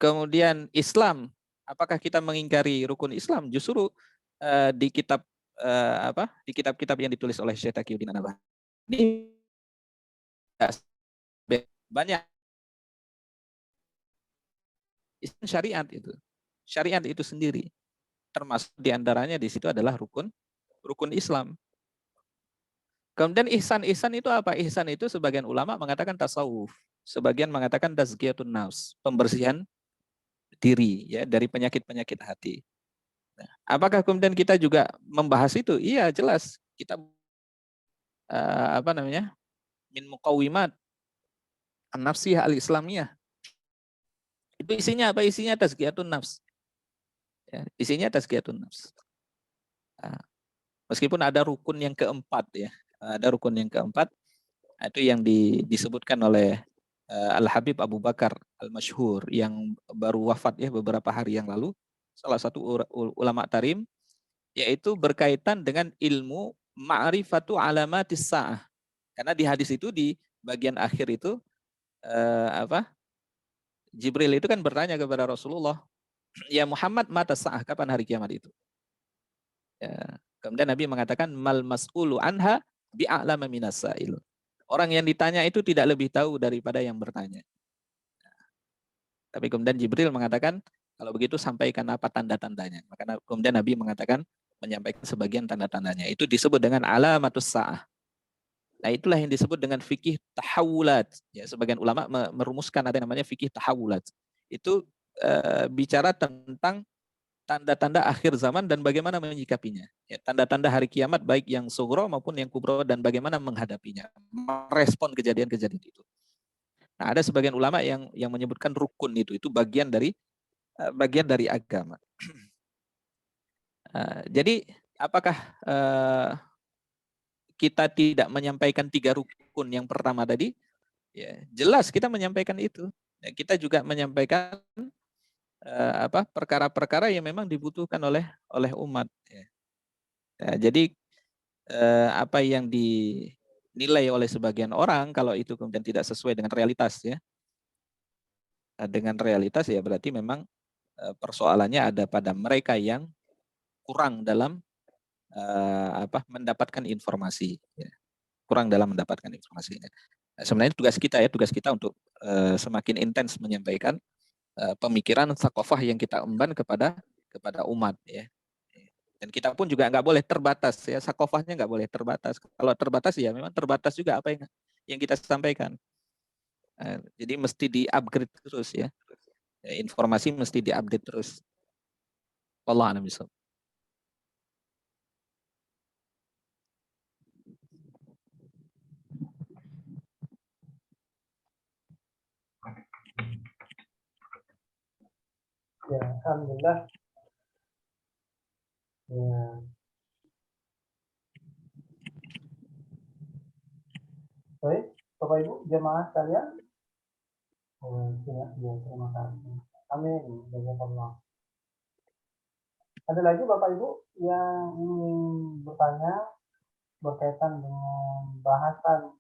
kemudian Islam, apakah kita mengingkari rukun Islam? Justru di kitab di kitab-kitab yang ditulis oleh Syekh Taqiyuddin An-Nabhani banyak syariat itu. Syariat itu sendiri. Termasuk diantaranya di situ adalah rukun Islam. Kemudian ihsan itu apa? Ihsan itu sebagian ulama mengatakan tasawuf, sebagian mengatakan tazkiyatun nafs, pembersihan diri ya dari penyakit-penyakit hati. Nah, apakah kemudian kita juga membahas itu? Iya, jelas. Kita min muqawimat an-nafsiyah al-islamiyah. Itu isinya apa? Isinya tazkiyatun nafs. Ya, isinya tazkiyatun nafs. Nah, meskipun ada rukun yang keempat ya. Ada rukun yang keempat, itu yang disebutkan oleh Al-Habib Abu Bakar Al-Masyhur yang baru wafat ya beberapa hari yang lalu. Salah satu ulama tarim, yaitu berkaitan dengan ilmu ma'rifatu alamatis sa'ah. Karena di hadis itu di bagian akhir itu Jibril itu kan bertanya kepada Rasulullah, ya Muhammad mata sa'ah, kapan hari kiamat itu? Ya. Kemudian Nabi mengatakan mal mas'ulu anha bi'a'lama minas sa'il. Orang yang ditanya itu tidak lebih tahu daripada yang bertanya. Tapi kemudian Jibril mengatakan, kalau begitu sampaikan apa tanda-tandanya. Maka kemudian Nabi mengatakan, menyampaikan sebagian tanda-tandanya. Itu disebut dengan alamatus sa'ah. Nah, itulah yang disebut dengan fikih tahawulat. Ya, sebagian ulama merumuskan ada yang namanya fikih tahawulat. Itu bicara tentang tanda-tanda akhir zaman dan bagaimana menyikapinya. Ya, tanda-tanda hari kiamat baik yang sugro maupun yang kubro dan bagaimana menghadapinya, merespon kejadian-kejadian itu. Nah, ada sebagian ulama yang menyebutkan rukun itu bagian dari agama. Jadi apakah kita tidak menyampaikan 3 rukun yang pertama tadi? Ya, jelas kita menyampaikan itu. Ya, kita juga menyampaikan perkara-perkara yang memang dibutuhkan oleh umat. Ya. Ya, jadi apa yang dinilai oleh sebagian orang kalau itu kemudian tidak sesuai dengan realitas ya. Dengan realitas ya berarti memang persoalannya ada pada mereka yang kurang dalam mendapatkan informasi ya. Kurang dalam mendapatkan informasinya. Nah, sebenarnya tugas kita untuk semakin intens menyampaikan pemikiran thaqafah yang kita emban kepada umat ya. Dan kita pun juga nggak boleh terbatas ya, thaqafahnya nggak boleh terbatas. Kalau terbatas ya memang terbatas juga apa yang kita sampaikan. Jadi mesti di-upgrade terus ya. Informasi mesti di-update terus. Wallahu a'lam bishawab. Ya, alhamdulillah. Ya. Baik, Bapak Ibu, jemaah sekalian. Ya, terima kasih. Amin. Jazakallah. Ada lagi Bapak Ibu yang ingin bertanya berkaitan dengan bahasan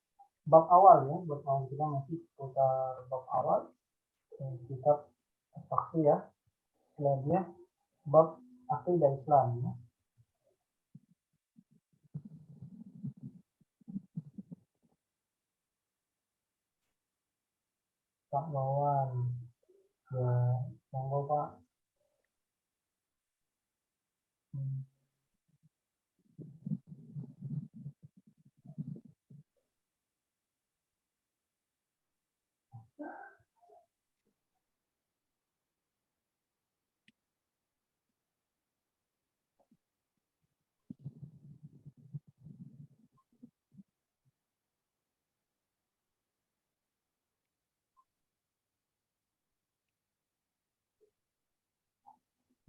bab awal ya, bab awal kita masih seputar bab awal kitab saksi ya, selanjutnya bab akidah Islam ya. Pak Wawan ya, monggo Pak.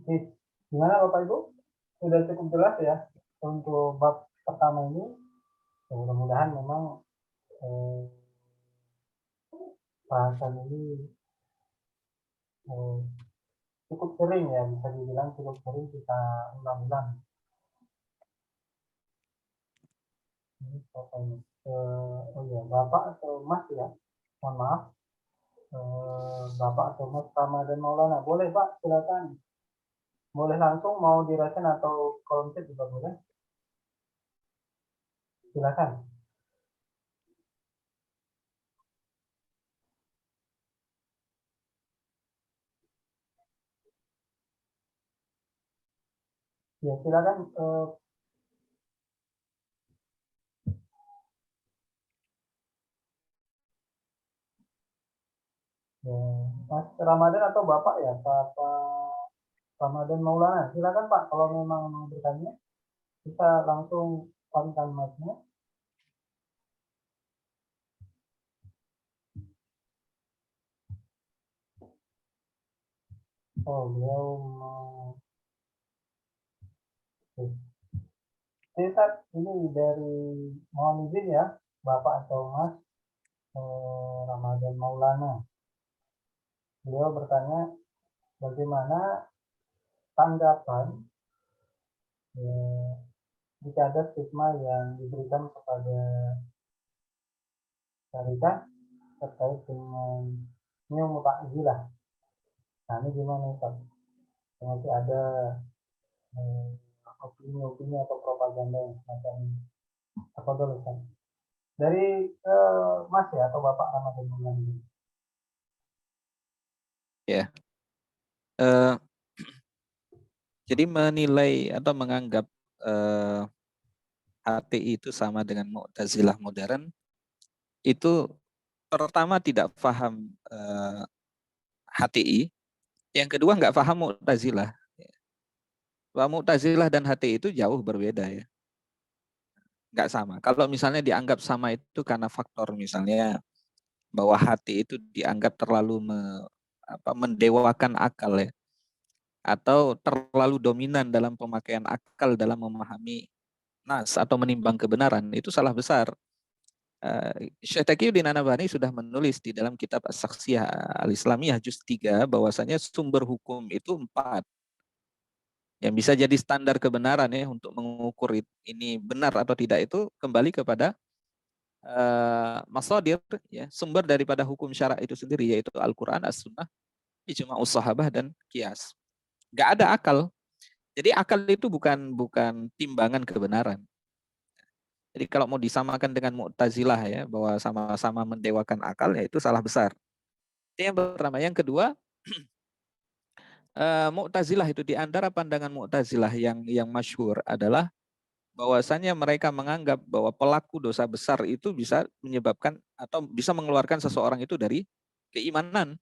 Oke, gimana Bapak Ibu? Sudah cukup jelas ya untuk bab pertama ini. Ya, mudah-mudahan memang bahasan ini cukup sering ya, bisa dibilang cukup sering kita ulang-ulang. Ini siapa ini? Oh iya, Bapak atau Mas ya? Mohon maaf. Bapak atau Mas Ramadan Maulana. Boleh Pak, silakan. Boleh langsung, mau dirasain atau konten juga boleh. Silakan. Ya silakan. Ya, Mas Ramadan atau Bapak ya, Pak Ramadan Maulana. Silakan Pak, kalau memang mau bertanya, kita langsung on-kan mic-nya. Oh, beliau mau. Ini dari, mohon izin ya, Bapak atau Mas Ramadan Maulana. Beliau bertanya, bagaimana tanggapan jika ada stigma yang diberikan kepada syarikat terkait dengan Mu'tazilah. Nah, ini gimana Pak? Nanti ada opini-opini atau propaganda yang semacam ini. Apa dulu Pak? Dari Mas ya, atau Bapak Ramadan Maulana? Ya. Jadi menilai atau menganggap HTI itu sama dengan Mu'tazilah modern, itu pertama tidak paham HTI, yang kedua nggak paham Mu'tazilah. Bahwa Mu'tazilah dan HTI itu jauh berbeda ya, nggak sama. Kalau misalnya dianggap sama itu karena faktor misalnya bahwa hati itu dianggap terlalu mendewakan akal ya, atau terlalu dominan dalam pemakaian akal dalam memahami nas atau menimbang kebenaran, itu salah besar. Syekh Taqiyuddin An-Nabhani sudah menulis di dalam kitab As-Saksiyah Al-Islamiyah juz 3 bahwasanya sumber hukum itu 4 yang bisa jadi standar kebenaran ya untuk mengukur ini benar atau tidak, itu kembali kepada masadir ya, sumber daripada hukum syara itu sendiri, yaitu Al-Qur'an, As-Sunnah, ijma'us sahabah, dan qiyas. Nggak ada akal. Jadi akal itu bukan timbangan kebenaran. Jadi kalau mau disamakan dengan Mu'tazilah ya, bahwa sama-sama mendewakan akal, ya itu salah besar. Itu yang pertama. Yang kedua, Mu'tazilah itu, di antara pandangan Mu'tazilah yang masyhur adalah bahwasanya mereka menganggap bahwa pelaku dosa besar itu bisa menyebabkan atau bisa mengeluarkan seseorang itu dari keimanan.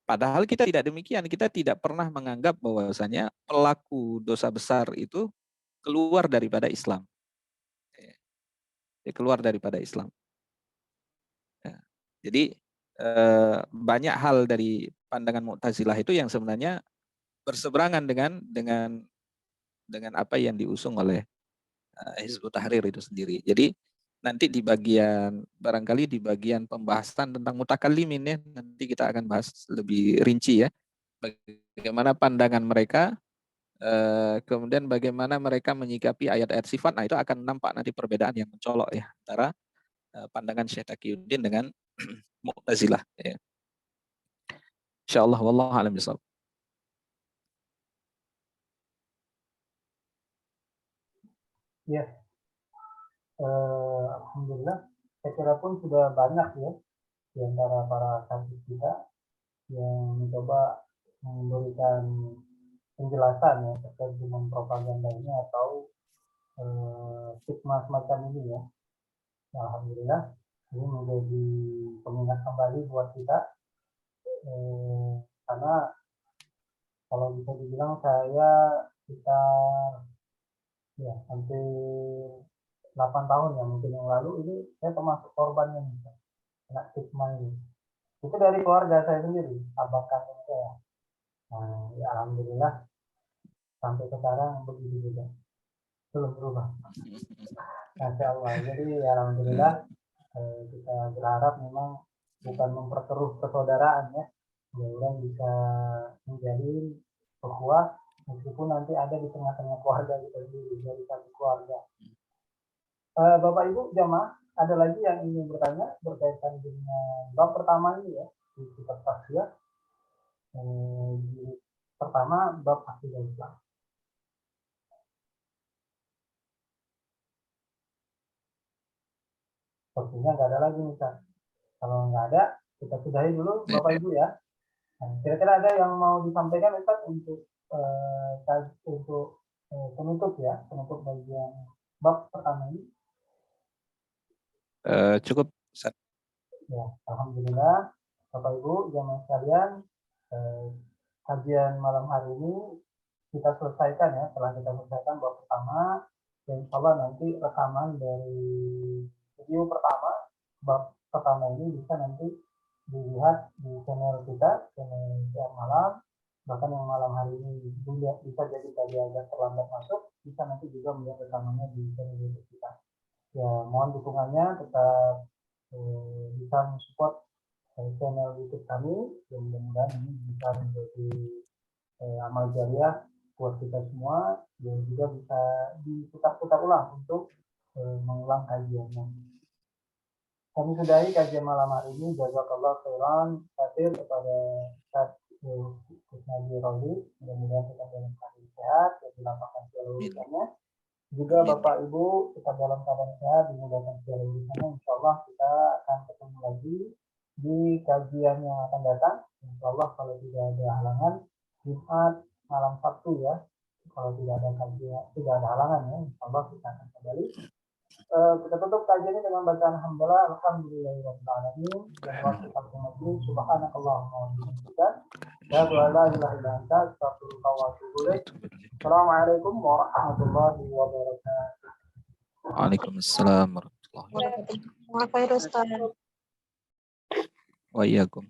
Padahal kita tidak demikian. Kita tidak pernah menganggap bahwasanya pelaku dosa besar itu keluar daripada Islam. Keluar daripada Islam. Jadi banyak hal dari pandangan Mu'tazilah itu yang sebenarnya berseberangan dengan apa yang diusung oleh Hizbut Tahrir itu sendiri. Jadi nanti barangkali di bagian pembahasan tentang mutakallimin ya, nanti kita akan bahas lebih rinci ya, bagaimana pandangan mereka, kemudian bagaimana mereka menyikapi ayat-ayat sifat. Nah, itu akan nampak nanti perbedaan yang mencolok ya antara pandangan Syekh Taqiyuddin dengan Mu'tazilah ya. Insyaallah, wallahu a'lam bishawab. Ya, alhamdulillah. Saya kira pun sudah banyak ya di antara para sahabat kita yang mencoba memberikan penjelasan ya terkait dengan propaganda ini atau stigma semacam ini ya. Alhamdulillah, ini menjadi pengingat kembali buat kita, karena kalau bisa dibilang saya sekitar ya hampir 8 tahun ya mungkin yang lalu ini saya termasuk korbannya nih, kena stigma ini. Itu dari keluarga saya sendiri, abang kandung saya. Nah, ya alhamdulillah sampai sekarang begitu juga, belum berubah. Masya Allah. Jadi alhamdulillah Kita berharap memang bukan memperkeruh persaudaraan ya, mudah-mudahan bisa menjadi ukhuwah meskipun nanti ada di tengah-tengah keluarga kita sendiri dari satu keluarga. Bapak Ibu jamaah, ada lagi yang ingin bertanya berkaitan dengan bab pertama ini ya, di kitab tafsir. Pertama bab akidah Islam. Sepertinya nggak ada lagi nih Kak. Kalau nggak ada, kita sudahi dulu Bapak Ibu ya. Nah, kira-kira ada yang mau disampaikan Ustaz untuk penutup ya, penutup bagian bab pertama ini. Cukup. Ya, alhamdulillah Bapak Ibu jamaah sekalian, kajian malam hari ini kita selesaikan ya. Setelah kita selesaikan bab pertama, dan insya Allah nanti rekaman dari video pertama bab pertama ini bisa nanti dilihat di channel kita, channel siang malam. Bahkan yang malam hari ini juga bisa jadi tadi agak terlambat masuk, bisa nanti juga melihat rekamannya di channel YouTube kita. Ya, mohon dukungannya, tetap bisa mensupport channel YouTube kami, dan mudah-mudahan ini bisa menjadi amal jariah buat kita semua, dan juga bisa diputar-putar ulang untuk mengulang kajiannya. Kami sudahi kajian malam hari ini. Jazakallah khairan katsir kepada Ustaz Kusnadi Rozi. Mudah-mudahan kita dalam keadaan sehat dan dilapangkan segala urusannya. Juga Bapak Ibu tetap dalam keadaan sehat, dimudahkan segala urusannya. Insya Allah kita akan ketemu lagi di kajian yang akan datang. Insya Allah kalau tidak ada halangan, Jumat malam Sabtu ya. Kalau tidak ada kajian, tidak ada halangan ya, Insya Allah kita akan kembali. Kita tutup kajian ini dengan bacaan alhamdulillah, alhamdulillahirabbil alamin, dan waktu satu majlis, subhanakallahumma wa bihamdika, asyhadu an la ilaha illa anta, astaghfiruka wa atubu ilaik. Assalamualaikum warahmatullahi wabarakatuh. Waalaikumsalam warahmatullahi wabarakatuh. Waalaikumsalam. Wa iyyakum.